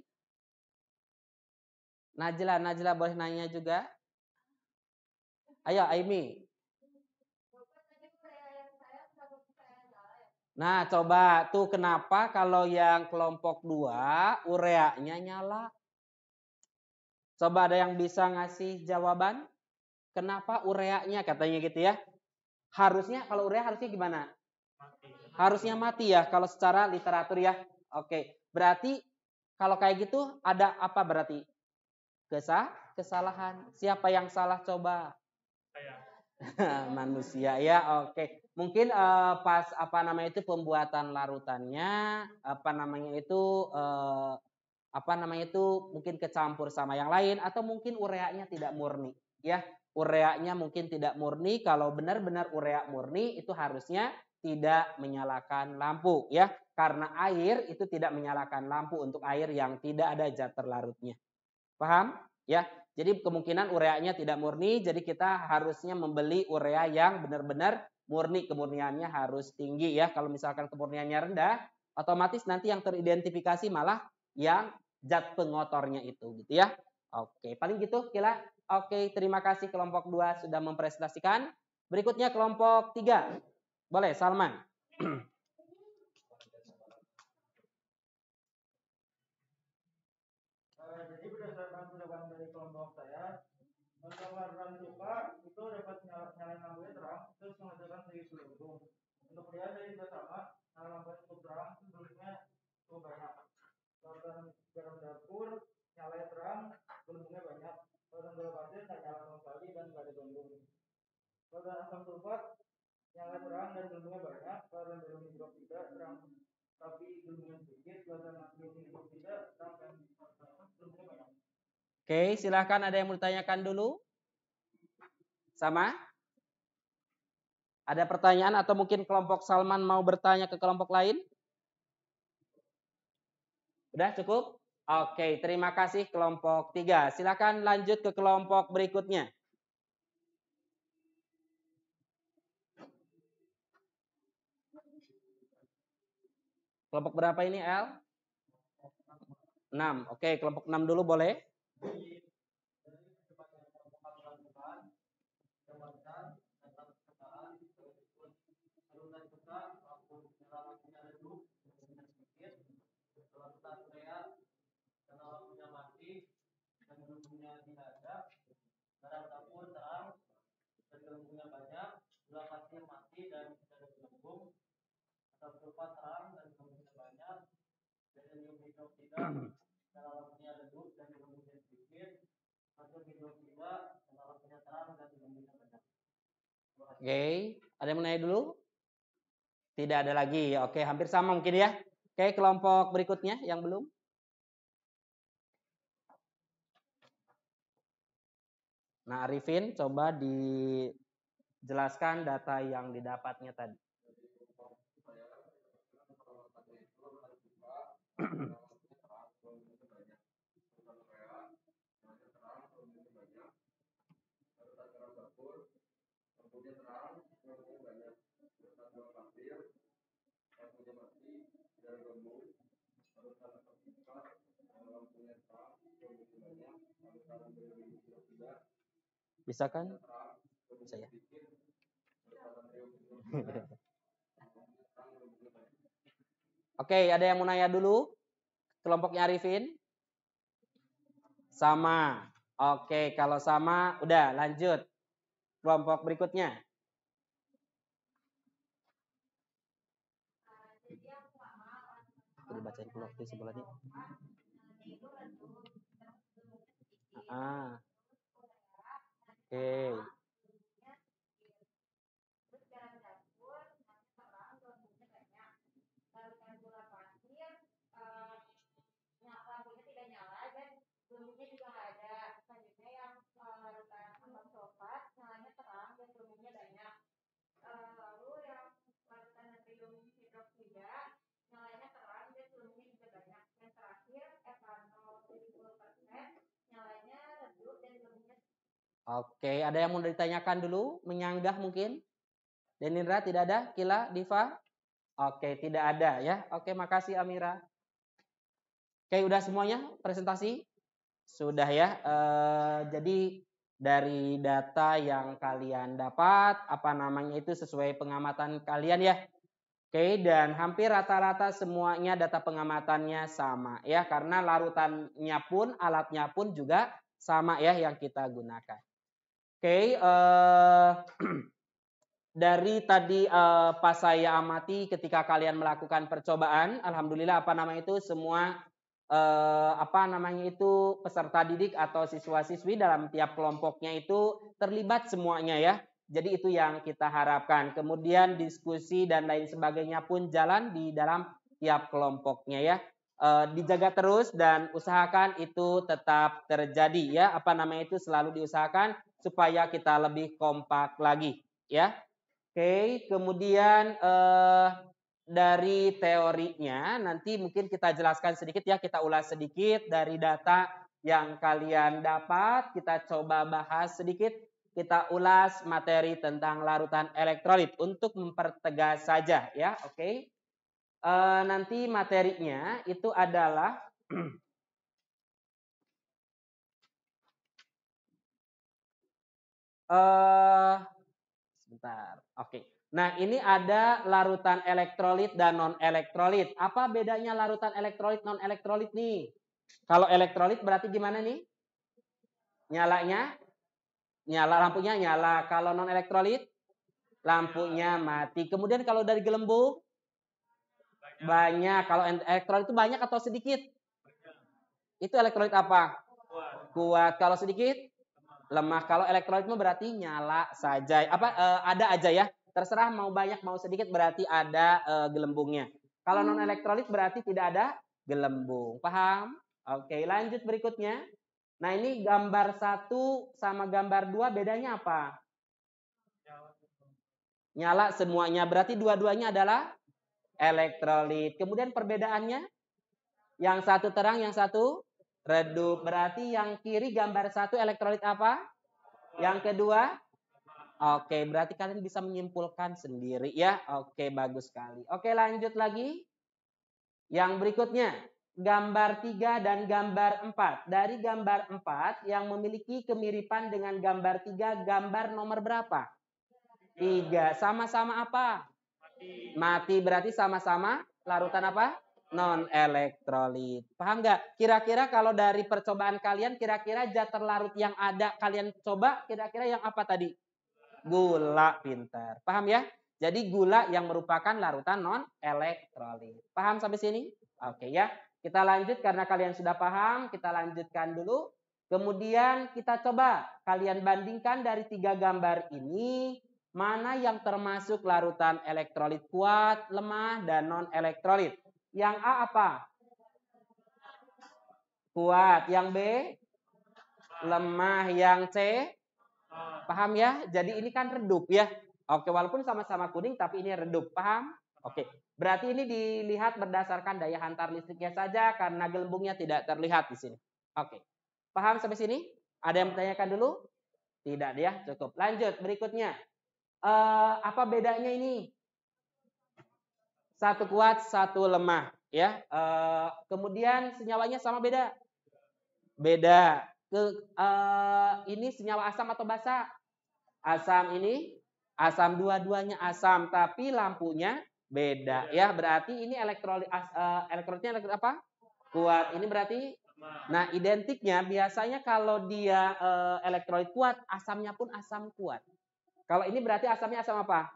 Najla boleh nanya juga? Ayo, Aimi. Nah, coba tuh kenapa kalau yang kelompok 2 ureanya nyala? Coba ada yang bisa ngasih jawaban? Kenapa ureanya katanya gitu ya? Harusnya kalau urea harusnya gimana? Harusnya mati ya kalau secara literatur ya. Oke, berarti kalau kayak gitu ada apa berarti? Kesalahan. Siapa yang salah coba? Manusia ya. Oke. Mungkin pas apa namanya itu pembuatan larutannya mungkin kecampur sama yang lain atau mungkin ureanya tidak murni ya. Ureanya mungkin tidak murni. Kalau benar-benar urea murni itu harusnya tidak menyalakan lampu ya. Karena air itu tidak menyalakan lampu untuk air yang tidak ada zat terlarutnya. Paham? Ya. Jadi kemungkinan ureanya tidak murni, jadi kita harusnya membeli urea yang benar-benar murni, kemurniannya harus tinggi ya. Kalau misalkan kemurniannya rendah, otomatis nanti yang teridentifikasi malah yang zat pengotornya itu gitu ya. Oke, paling gitu Kila. Oke, terima kasih kelompok 2 sudah mempresentasikan. Berikutnya kelompok 3. Boleh, Salman. Jadi berdasarkan pendapat dari kelompok saya, untuk larutan cuka itu dapat nyalain lampunya terang, terus menghasilkan segi gelembung. Untuk dia dari juga sama, lampunya cukup terang, gelembungnya cukup banyak. Larutan garam dapur nyalain terang, gelembungnya Lautan asam sulfat nyala terang dan gelembungnya banyak. Lautan barium hidroksida terang tapi gelembungnya sedikit. Lautan natrium hidroksida terang dan gelembungnya banyak. Oke, silahkan ada yang mau ditanyakan dulu? Sama? Ada pertanyaan atau mungkin kelompok Salman mau bertanya ke kelompok lain? Udah cukup? Oke, terima kasih kelompok 3. Silakan lanjut ke kelompok berikutnya. Kelompok berapa ini, El? 6. Oke, kelompok 6 dulu boleh? Oke, ada yang menanya dulu? Tidak ada lagi. Oke, hampir sama mungkin ya. Oke, kelompok berikutnya yang belum. Nah, Arifin, coba dijelaskan data yang didapatnya tadi. Bisa kan? Bisa ya. Oke, ada yang mau nanya dulu? Kelompoknya Arifin? Sama. Oke, kalau sama, udah lanjut. Kelompok berikutnya. Udah bacain kelompok di sebelahnya. Oke. Oke, ada yang mau ditanyakan dulu? Menyanggah mungkin? Denindra tidak ada? Kila, Diva? Oke, tidak ada ya. Oke, makasih Amira. Oke, udah semuanya presentasi? Sudah ya. Jadi dari data yang kalian dapat, apa namanya itu sesuai pengamatan kalian ya. Oke, dan hampir rata-rata semuanya data pengamatannya sama ya, karena larutannya pun, alatnya pun juga sama ya yang kita gunakan. Oke, dari tadi pas saya amati ketika kalian melakukan percobaan, alhamdulillah apa namanya itu semua peserta didik atau siswa-siswi dalam tiap kelompoknya itu terlibat semuanya ya. Jadi itu yang kita harapkan. Kemudian diskusi dan lain sebagainya pun jalan di dalam tiap kelompoknya ya. Dijaga terus dan usahakan itu tetap terjadi ya. Apa namanya itu selalu diusahakan supaya kita lebih kompak lagi ya. Oke, kemudian dari teorinya nanti mungkin kita jelaskan sedikit ya, kita ulas sedikit dari data yang kalian dapat, kita coba bahas sedikit, kita ulas materi tentang larutan elektrolit untuk mempertegas saja ya, oke. Nanti materinya itu adalah sebentar, oke. Nah, ini ada larutan elektrolit dan non-elektrolit. Apa bedanya larutan elektrolit non-elektrolit nih? Kalau elektrolit berarti gimana nih? Nyalanya? Nyala, lampunya nyala. Kalau non-elektrolit? Lampunya mati. Kemudian kalau dari gelembung? Banyak. Kalau elektrolit itu banyak atau sedikit? Itu elektrolit apa? Kuat. Kalau sedikit? lemah. Kalau elektrolit mah berarti nyala saja. Ada aja ya. Terserah mau banyak mau sedikit berarti ada gelembungnya. Kalau non elektrolit berarti tidak ada gelembung. Paham? Oke, lanjut berikutnya. Nah, ini gambar 1 sama gambar 2 bedanya apa? Nyala semuanya. Berarti dua-duanya adalah elektrolit. Kemudian perbedaannya? Yang satu terang, yang satu redup. Berarti yang kiri gambar 1 elektrolit apa? Yang kedua? Oke, berarti kalian bisa menyimpulkan sendiri ya. Oke, bagus sekali. Oke, lanjut lagi. Yang berikutnya, gambar 3 dan gambar 4. Dari gambar 4 yang memiliki kemiripan dengan gambar 3, gambar nomor berapa? 3. Sama-sama apa? Mati. Berarti sama-sama larutan apa? Non elektrolit. Paham nggak? Kira-kira kalau dari percobaan kalian, kira-kira zat terlarut yang ada kalian coba, kira-kira yang apa tadi? Gula. Pintar. Paham ya? Jadi gula yang merupakan larutan non elektrolit. Paham sampai sini? Oke ya. Kita lanjut karena kalian sudah paham, kita lanjutkan dulu. Kemudian kita coba kalian bandingkan dari 3 gambar ini, mana yang termasuk larutan elektrolit kuat, lemah, dan non elektrolit. Yang A apa? Kuat. Yang B? Lemah. Yang C? Paham ya? Jadi ini kan redup ya. Oke, walaupun sama-sama kuning tapi ini redup. Paham? Oke. Berarti ini dilihat berdasarkan daya hantar listriknya saja karena gelembungnya tidak terlihat di sini. Oke. Paham sampai sini? Ada yang bertanyakan dulu? Tidak ya, cukup. Lanjut berikutnya. Apa bedanya ini? Satu kuat, satu lemah ya. Kemudian senyawanya sama beda? Beda. Ini senyawa asam atau basa? Asam. Ini asam, dua-duanya asam, tapi lampunya beda ya. Berarti ini elektrolitnya apa? Kuat. Ini berarti nah, identiknya biasanya kalau dia elektrolit kuat, asamnya pun asam kuat. Kalau ini berarti asamnya asam apa?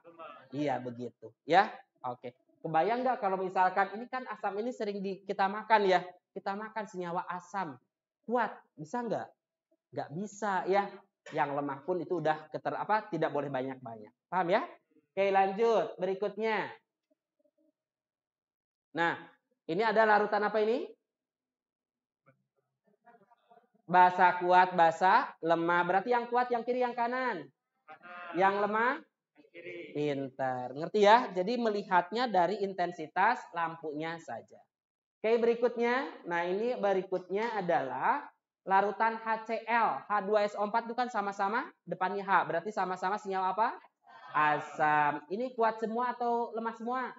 Iya, begitu ya. Oke. Kebayang nggak kalau misalkan ini kan asam ini sering kita makan ya. Kita makan senyawa asam kuat, bisa nggak? Nggak bisa ya. Yang lemah pun itu udah tidak boleh banyak-banyak. Paham ya? Oke, lanjut. Berikutnya. Nah, ini ada larutan apa ini? Basa kuat, basa lemah. Berarti yang kuat yang kiri, yang kanan. Yang lemah? Pintar. Ngerti ya? Jadi melihatnya dari intensitas lampunya saja. Oke, berikutnya. Nah, ini berikutnya adalah larutan HCl. H2SO4 itu kan sama-sama depannya H. Berarti sama-sama senyawa apa? Asam. Ini kuat semua atau lemah semua?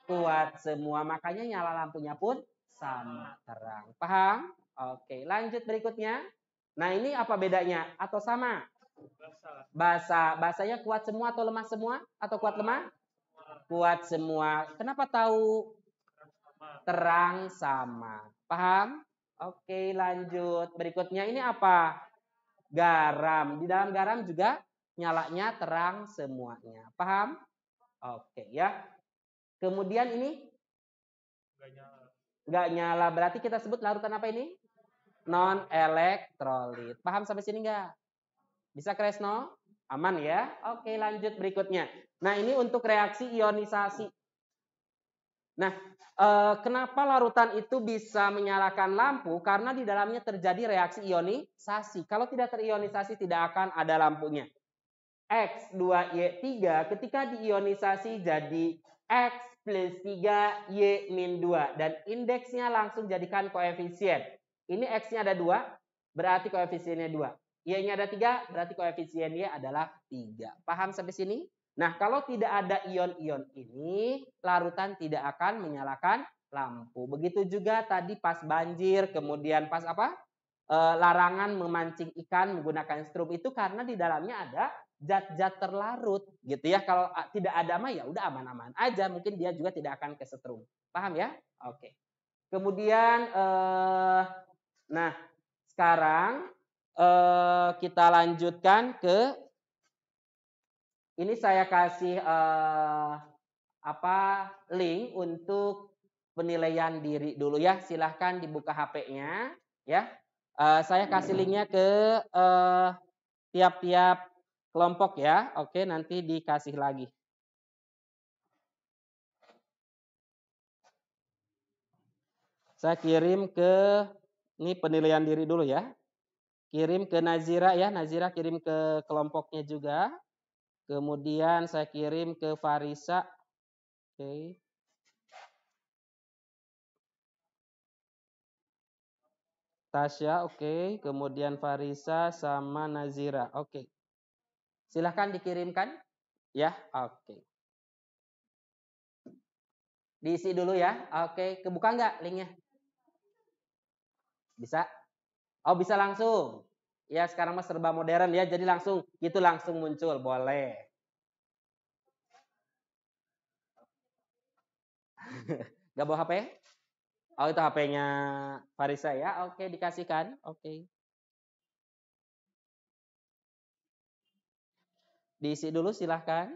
Kuat semua. Makanya nyala lampunya pun sama terang. Paham? Oke, lanjut berikutnya. Nah, ini apa bedanya? Atau sama? Basa. Basanya kuat semua atau lemah semua? Atau kuat lemah? Kuat semua. Kenapa tahu terang sama? Paham? Oke, lanjut. Berikutnya ini apa? Garam. Di dalam garam juga nyalanya terang semuanya. Paham? Oke ya. Kemudian ini? Nggak nyala. Berarti kita sebut larutan apa ini? Non elektrolit. Paham sampai sini nggak? Bisa Kresno? Aman ya? Oke, lanjut berikutnya. Nah, ini untuk reaksi ionisasi. Nah, kenapa larutan itu bisa menyalakan lampu? Karena di dalamnya terjadi reaksi ionisasi. Kalau tidak terionisasi tidak akan ada lampunya. X2Y3 ketika diionisasi jadi X plus 3 Y min 2. Dan indeksnya langsung jadikan koefisien. Ini X-nya ada 2, berarti koefisiennya 2. Y-nya ada 3, berarti koefisien Y adalah 3. Paham sampai sini? Nah, kalau tidak ada ion-ion ini, larutan tidak akan menyalakan lampu. Begitu juga tadi pas banjir, kemudian pas apa? Larangan memancing ikan menggunakan strum itu karena di dalamnya ada zat-zat terlarut gitu ya. Kalau tidak ada mah ya udah aman-aman aja, mungkin dia juga tidak akan kesetrum. Paham ya? Oke. Kemudian nah, sekarang kita lanjutkan ke ini saya kasih link untuk penilaian diri dulu ya. Silahkan dibuka HP-nya ya. Saya kasih linknya ke tiap-tiap kelompok ya. Oke, nanti dikasih lagi. Saya kirim ke, ini penilaian diri dulu ya. Kirim ke Nazira ya, Nazira kirim ke kelompoknya juga. Kemudian saya kirim ke Farisa. Oke. Tasya, oke. Kemudian Farisa sama Nazira, oke. Silahkan dikirimkan. Ya, oke. Diisi dulu ya, oke. Kebuka nggak linknya? Bisa? Oh, bisa langsung. Ya, sekarang mas serba modern ya, jadi langsung itu langsung muncul, boleh. Gak bawa HP? Oh, itu HP-nya Farisa ya. Oke, dikasihkan. Oke. Diisi dulu silahkan.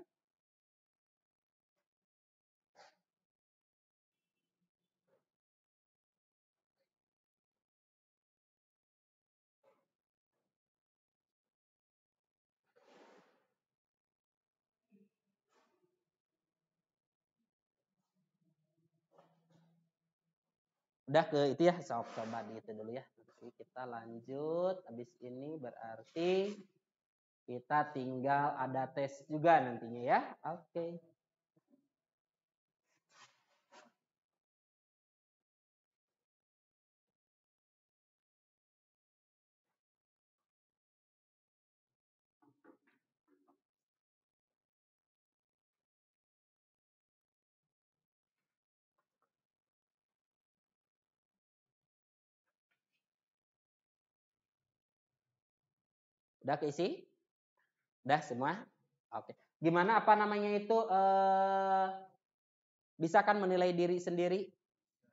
Udah ke itu ya, coba di itu dulu ya. Nanti kita lanjut. Habis ini berarti kita tinggal ada tes juga nantinya ya. Oke. Udah keisi? Udah semua? Oke. Gimana apa namanya itu bisa kan menilai diri sendiri?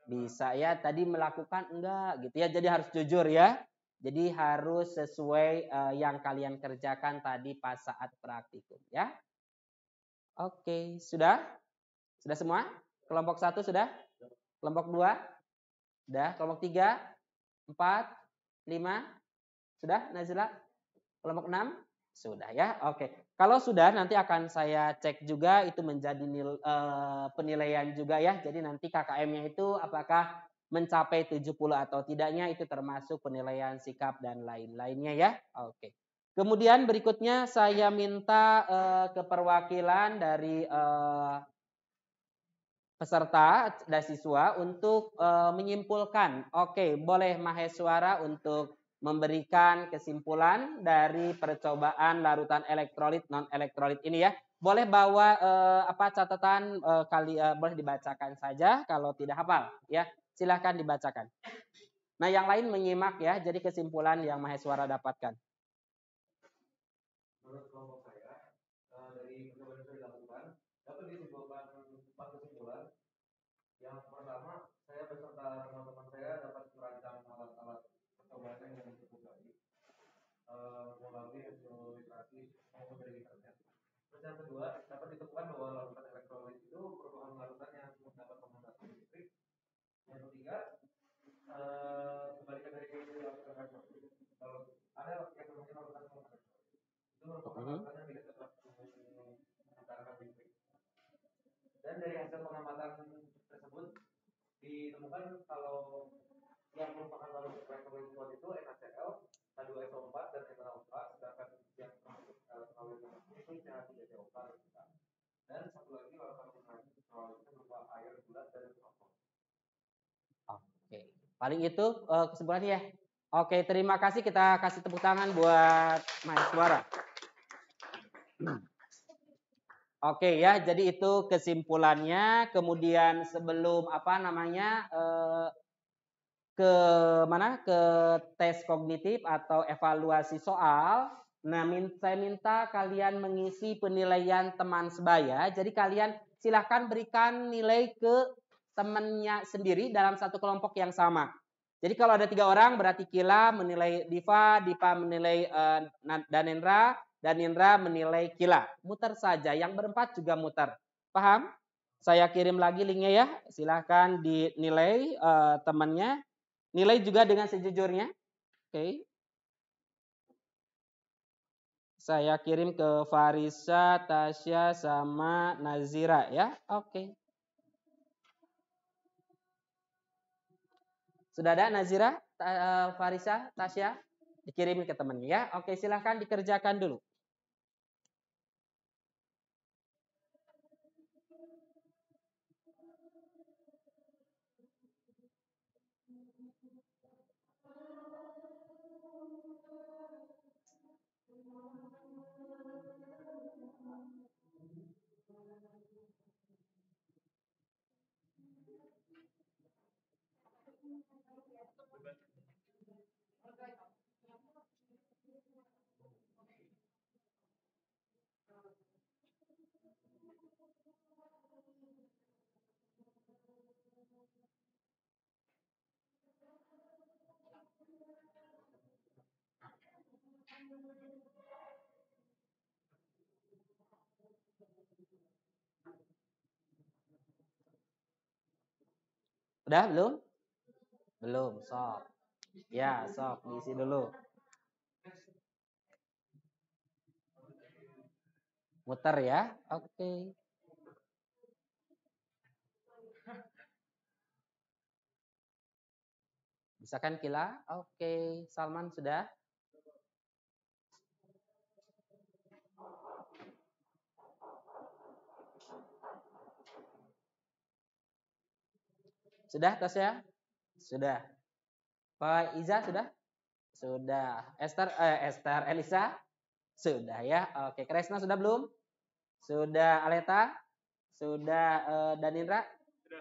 Bisa ya. Tadi melakukan enggak gitu ya. Jadi harus jujur ya. Jadi harus sesuai yang kalian kerjakan tadi pas saat praktikum ya. Oke, sudah? Sudah semua? Kelompok 1 sudah? Kelompok 2? Sudah? Kelompok 3? 4? 5? Sudah Nazila? Kelompok 6? Sudah ya, oke. Kalau sudah nanti akan saya cek juga itu menjadi penilaian juga ya. Jadi nanti KKM-nya itu apakah mencapai 70 atau tidaknya itu termasuk penilaian sikap dan lain-lainnya ya. Oke. Kemudian berikutnya saya minta keperwakilan dari peserta dan siswa untuk menyimpulkan. Oke, boleh mahasiswa untuk memberikan kesimpulan dari percobaan larutan elektrolit non elektrolit ini ya. Boleh bawa catatan boleh dibacakan saja kalau tidak hafal ya. Silahkan dibacakan. Nah, yang lain menyimak ya. Jadi kesimpulan yang mahasiswa dapatkan. Menurut kelompok saya dari percobaan yang sudah dilakukan dapat disimpulkan 4 kesimpulan. Yang pertama, saya beserta teman-teman saya dapat merancang alat-alat percobaan yang cukup baik melalui hasil literasi maupun dari internet. Terus yang kedua, dapat ditemukan bahwa larutan elektrolit itu merupakan larutan yang dapat mengandalkan listrik. Yang ketiga, kebalikan dari larutan elektrolit. Kalau ada yang namanya larutan elektrolit, itu merupakan larutan yang tidak dapat mengandalkan listrik. Dan dari hasil pengamatan tersebut ditemukan kalau yang merupakan larutan elektrolit itu NaCl, H2SO4 dan NaO4, sedangkan yang termasuk elektrolit itu CH3CO4 dan satu lagi larutan elektrolit itu berupa air, gula dan rokok. Oke, paling itu kesimpulannya ya. Oke, terima kasih, kita kasih tepuk tangan buat mahasiswa. Oke ya, jadi itu kesimpulannya. Kemudian sebelum ke tes kognitif atau evaluasi soal, nah saya minta kalian mengisi penilaian teman sebaya. Jadi kalian silahkan berikan nilai ke temannya sendiri dalam satu kelompok yang sama. Jadi kalau ada 3 orang berarti Kila menilai Diva, Diva menilai Danendra, Danendra menilai Kila. Muter saja, yang berempat juga muter. Paham? Saya kirim lagi linknya ya. Silahkan dinilai temannya. Nilai juga dengan sejujurnya. Oke. Saya kirim ke Farisa, Tasya, sama Nazira ya. Oke. Sudah ada Nazira, Farisa, Tasya? Dikirimin ke temannya ya. Oke, silahkan dikerjakan dulu. Udah belum? Belum, sok. Ya, sok diisi dulu. Muter ya. Oke. Bisa kan Kila? Oke, Salman sudah? Sudah Tasya? Sudah. Pak Iza sudah? Sudah. Esther Elisa? Sudah ya. Oke, Kresna sudah belum? Sudah. Aleta? Sudah. Danindra?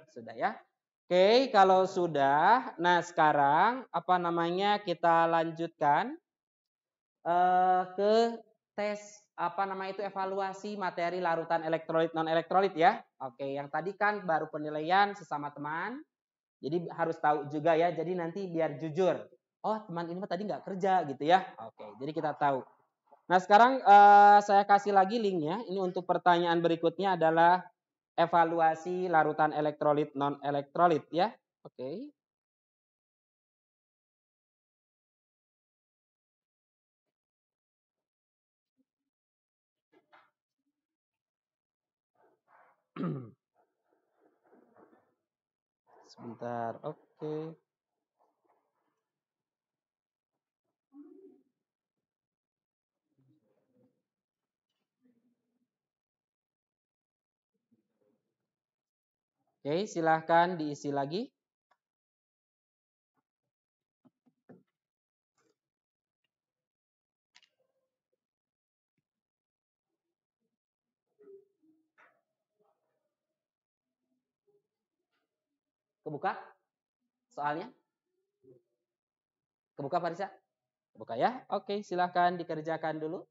Sudah ya. Oke, kalau sudah, nah sekarang apa namanya kita lanjutkan ke tes apa nama itu evaluasi materi larutan elektrolit non elektrolit ya. Oke, yang tadi kan baru penilaian sesama teman. Jadi harus tahu juga ya. Jadi nanti biar jujur. Oh, teman ini tadi nggak kerja gitu ya. Oke, jadi kita tahu. Nah, sekarang saya kasih lagi linknya. Ini untuk pertanyaan berikutnya adalah evaluasi larutan elektrolit non elektrolit ya. Oke. Sebentar. Oke. Oke, silahkan diisi lagi. Kebuka soalnya? Kebuka Farisa? Kebuka ya. Oke, silahkan dikerjakan dulu.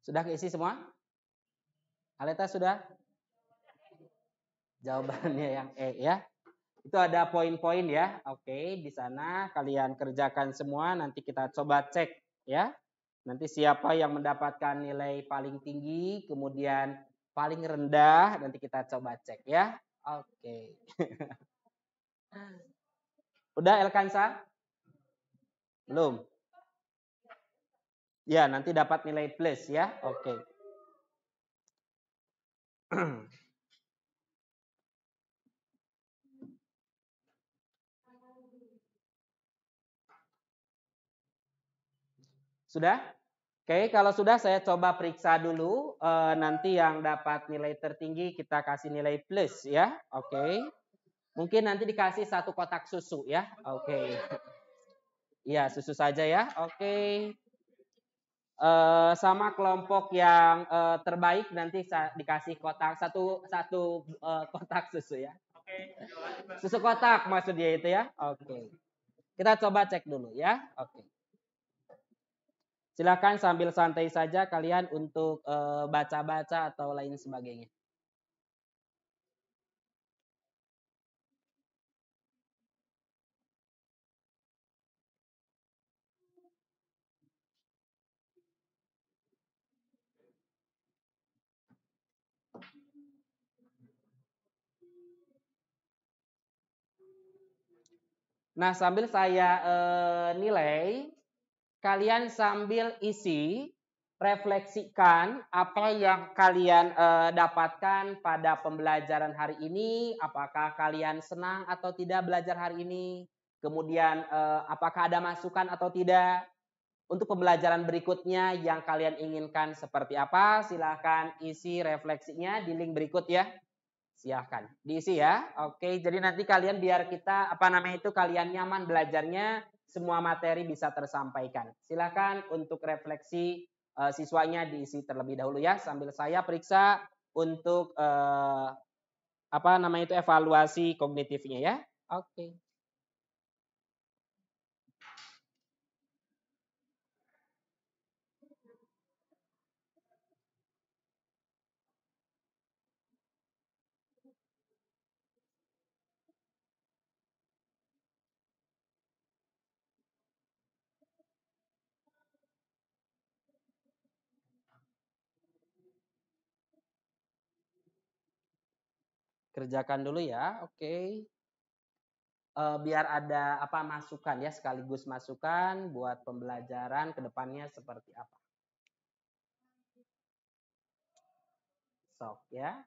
Sudah keisi semua? Aleta sudah? Jawabannya yang E ya. Itu ada poin-poin ya. Oke, di sana kalian kerjakan semua, nanti kita coba cek ya. Nanti siapa yang mendapatkan nilai paling tinggi, kemudian paling rendah, nanti kita coba cek ya. Oke. Udah Elkansa? Belum? Ya, nanti dapat nilai plus ya. Oke. Sudah? Oke, kalau sudah saya coba periksa dulu. Nanti yang dapat nilai tertinggi kita kasih nilai plus ya. Oke. Mungkin nanti dikasih 1 kotak susu ya. Oke. Iya, susu saja ya. Oke. sama kelompok yang terbaik nanti dikasih kotak satu kotak susu ya. Susu kotak maksudnya itu ya. Oke. Kita coba cek dulu ya. Oke. Silakan sambil santai saja kalian untuk baca-baca atau lain sebagainya. Nah, sambil saya nilai, kalian sambil isi, refleksikan apa yang kalian dapatkan pada pembelajaran hari ini. Apakah kalian senang atau tidak belajar hari ini? Kemudian apakah ada masukan atau tidak? Untuk pembelajaran berikutnya yang kalian inginkan seperti apa? Silahkan isi refleksinya di link berikut ya. Silahkan diisi ya. Oke, jadi nanti kalian biar kita kalian nyaman belajarnya, semua materi bisa tersampaikan. Silahkan untuk refleksi siswanya diisi terlebih dahulu ya, sambil saya periksa untuk evaluasi kognitifnya ya. Oke. Kerjakan dulu ya, oke. Biar ada masukan ya, sekaligus masukan buat pembelajaran ke depannya seperti apa. Sok ya.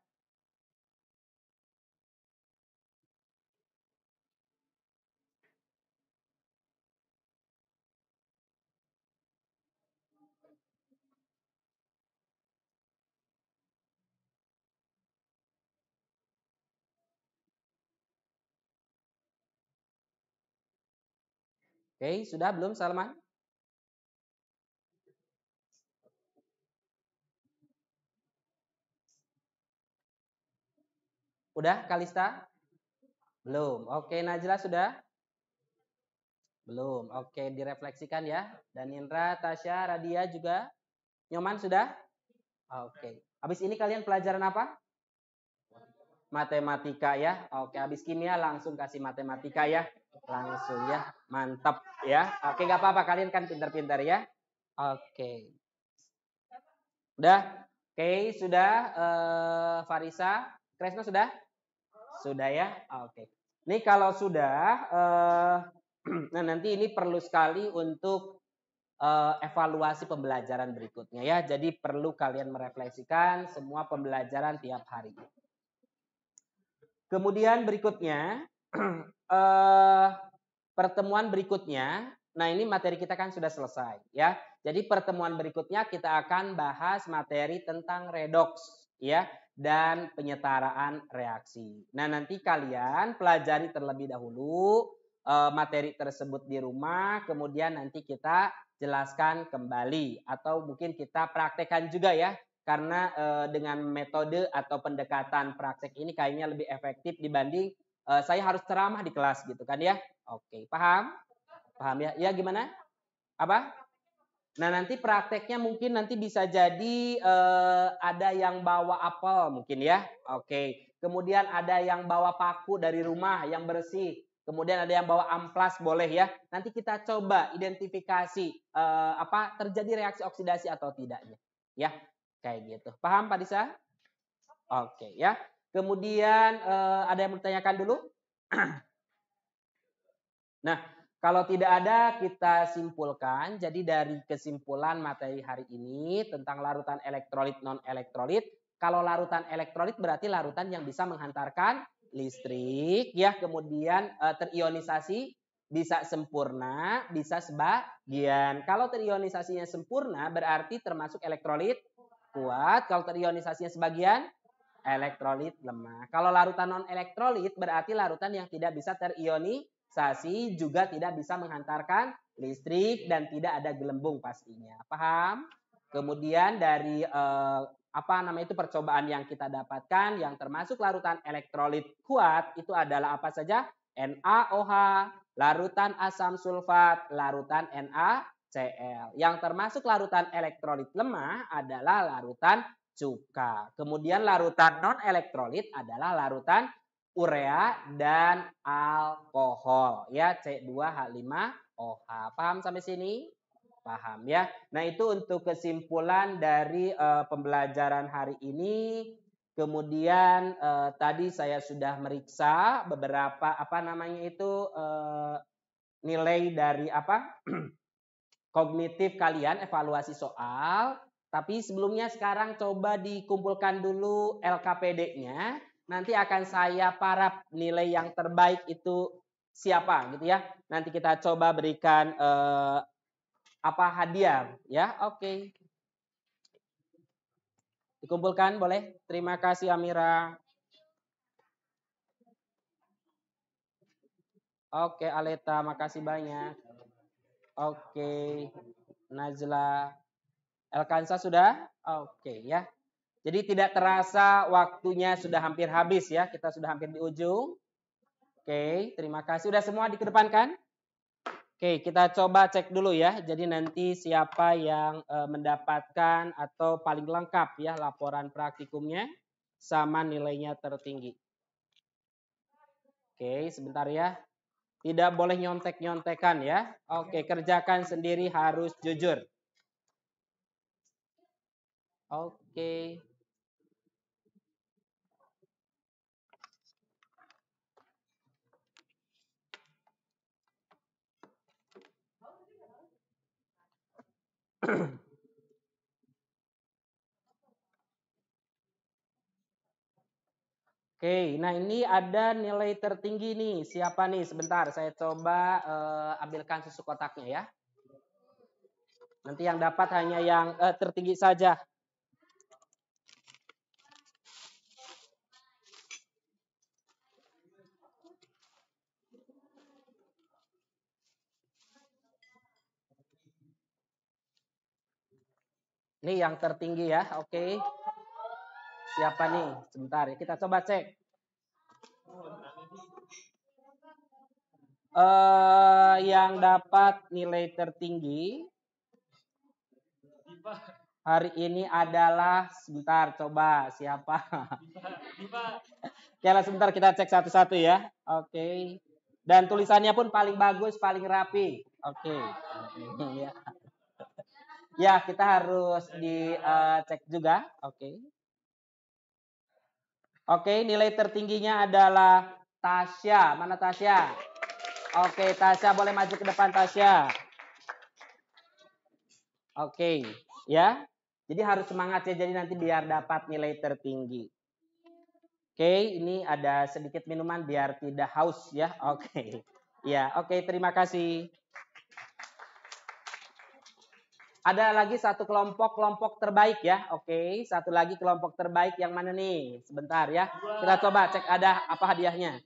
Oke, sudah belum Salman? Udah Kalista? Belum. Oke, Najla sudah? Belum. Oke, direfleksikan ya. Dan Indra, Tasya, Radia juga? Nyoman sudah? Oke. Habis ini kalian pelajaran apa? Matematika ya. Oke, habis kimia langsung kasih matematika ya. Langsung ya. Mantap ya. Oke, gak apa-apa. Kalian kan pintar-pintar ya. Oke. Udah? Oke, sudah. Farisa, Kresna sudah? Sudah ya? Oke. Ini kalau sudah, nah nanti ini perlu sekali untuk evaluasi pembelajaran berikutnya ya. Jadi perlu kalian merefleksikan semua pembelajaran tiap hari. Kemudian berikutnya, pertemuan berikutnya, nah ini materi kita kan sudah selesai ya. Jadi pertemuan berikutnya kita akan bahas materi tentang redoks ya dan penyetaraan reaksi. Nah nanti kalian pelajari terlebih dahulu materi tersebut di rumah, kemudian nanti kita jelaskan kembali atau mungkin kita praktekkan juga ya. Karena dengan metode atau pendekatan praktek ini kayaknya lebih efektif dibanding saya harus ceramah di kelas gitu kan ya. Oke, paham? Paham ya? Ya gimana? Apa? Nah nanti prakteknya mungkin nanti bisa jadi ada yang bawa apel mungkin ya. Oke. Kemudian ada yang bawa paku dari rumah yang bersih. Kemudian ada yang bawa amplas boleh ya. Nanti kita coba identifikasi terjadi reaksi oksidasi atau tidaknya. Ya, kayak gitu. Paham Pak Disa? Oke ya. Kemudian ada yang bertanyakan dulu? Nah, kalau tidak ada kita simpulkan. Jadi dari kesimpulan materi hari ini tentang larutan elektrolit non-elektrolit. Kalau larutan elektrolit berarti larutan yang bisa menghantarkan listrik. Ya, kemudian terionisasi bisa sempurna, bisa sebagian. Kalau terionisasinya sempurna berarti termasuk elektrolit kuat. Kalau terionisasinya sebagian, elektrolit lemah. Kalau larutan non-elektrolit berarti larutan yang tidak bisa terionisasi, juga tidak bisa menghantarkan listrik dan tidak ada gelembung pastinya. Paham? Kemudian dari percobaan yang kita dapatkan yang termasuk larutan elektrolit kuat itu adalah apa saja? NaOH, larutan asam sulfat, larutan NaCl. Yang termasuk larutan elektrolit lemah adalah larutan cuka. Kemudian larutan non elektrolit adalah larutan urea dan alkohol ya, C2H5OH. Paham sampai sini? Paham ya. Nah, itu untuk kesimpulan dari pembelajaran hari ini. Kemudian tadi saya sudah meriksa beberapa nilai dari kognitif kalian, evaluasi soal. Tapi sebelumnya sekarang coba dikumpulkan dulu LKPD-nya. Nanti akan saya parap nilai yang terbaik itu siapa gitu ya. Nanti kita coba berikan hadiah ya. Oke. Dikumpulkan boleh. Terima kasih Amira. Oke Aleta, makasih banyak. Oke. Najla. Elkansa sudah? Oke ya. Jadi tidak terasa waktunya sudah hampir habis ya. Kita sudah hampir di ujung. Oke, terima kasih. Sudah semua dikedepankan? Oke, kita coba cek dulu ya. Jadi nanti siapa yang mendapatkan atau paling lengkap ya laporan praktikumnya sama nilainya tertinggi. Oke, sebentar ya. Tidak boleh nyontek-nyontekan ya. Oke, kerjakan sendiri harus jujur. Oke. Oke, nah ini ada nilai tertinggi nih. Siapa nih? Sebentar, saya coba ambilkan susu kotaknya ya. Nanti yang dapat hanya yang tertinggi saja. Ini yang tertinggi ya, oke. Siapa nih? Sebentar ya, kita coba cek. Yang dapat nilai tertinggi hari ini adalah, sebentar coba siapa? Oke, sebentar kita cek satu-satu ya. Oke. Dan tulisannya pun paling bagus, paling rapi. Oke. Ya. Ya, kita harus dicek juga. Oke. Oke, nilai tertingginya adalah Tasya. Mana Tasya? Oke, Tasya boleh maju ke depan Tasya. Oke, ya. Jadi harus semangat ya, jadi nanti biar dapat nilai tertinggi. Oke, ini ada sedikit minuman biar tidak haus ya. Oke. Ya, oke, terima kasih. Ada lagi satu kelompok terbaik ya. Oke, satu lagi kelompok terbaik yang mana nih? Sebentar ya. Kita coba cek ada apa hadiahnya.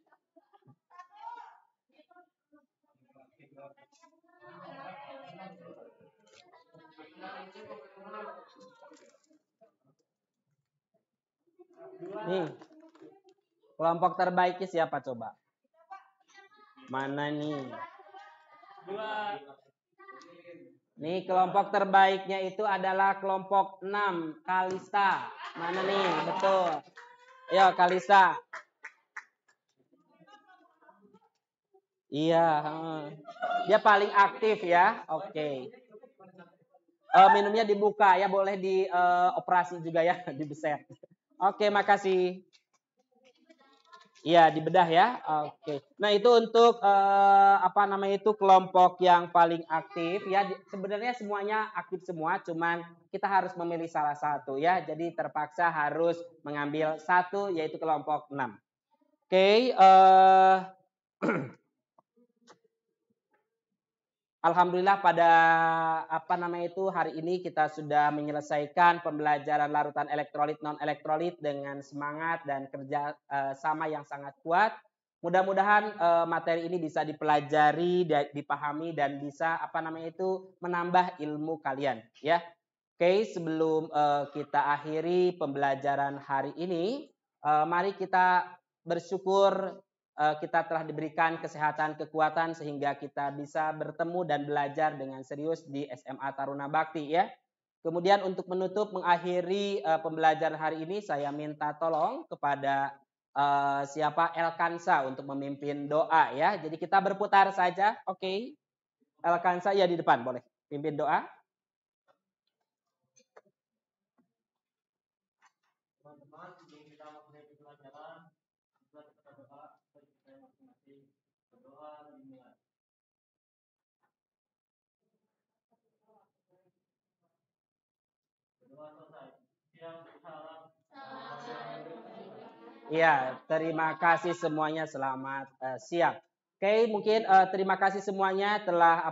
Nih. Kelompok terbaiknya siapa coba? Mana nih? Nih kelompok terbaiknya itu adalah kelompok 6, Kalista. Mana nih? Betul. Yo, Kalista. Iya. Dia paling aktif ya. Oke. Minumnya dibuka ya, boleh dioperasi juga ya, dibeset. Oke, makasih. Iya, dibedah ya. Oke. Nah, itu untuk kelompok yang paling aktif ya. Sebenarnya semuanya aktif semua, cuman kita harus memilih salah satu ya. Jadi terpaksa harus mengambil satu, yaitu kelompok 6. Oke, alhamdulillah pada hari ini kita sudah menyelesaikan pembelajaran larutan elektrolit non elektrolit dengan semangat dan kerja sama yang sangat kuat. Mudah-mudahan materi ini bisa dipelajari, dipahami dan bisa menambah ilmu kalian ya. Oke, sebelum kita akhiri pembelajaran hari ini, mari kita bersyukur kita telah diberikan kesehatan, kekuatan sehingga kita bisa bertemu dan belajar dengan serius di SMA Taruna Bakti ya. Kemudian untuk menutup mengakhiri pembelajaran hari ini saya minta tolong kepada siapa Elkansa untuk memimpin doa ya. Jadi kita berputar saja. Oke. Elkansa ya di depan boleh pimpin doa. Teman-teman, sebelum kita mulai pembelajaran, kita berdoa bagi kita masing-masing. Berdoa dimulai. Berdoa selesai. Siap, salam. Iya, terima kasih semuanya, selamat siang. Oke, mungkin terima kasih semuanya telah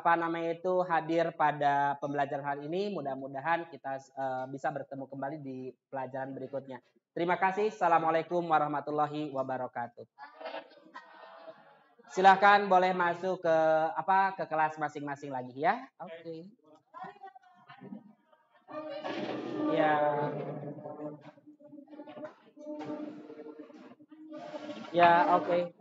hadir pada pembelajaran hari ini. Mudah-mudahan kita bisa bertemu kembali di pelajaran berikutnya. Terima kasih. Assalamualaikum warahmatullahi wabarakatuh. Silakan boleh masuk ke kelas masing-masing lagi ya. Oke. Ya. Ya, oke.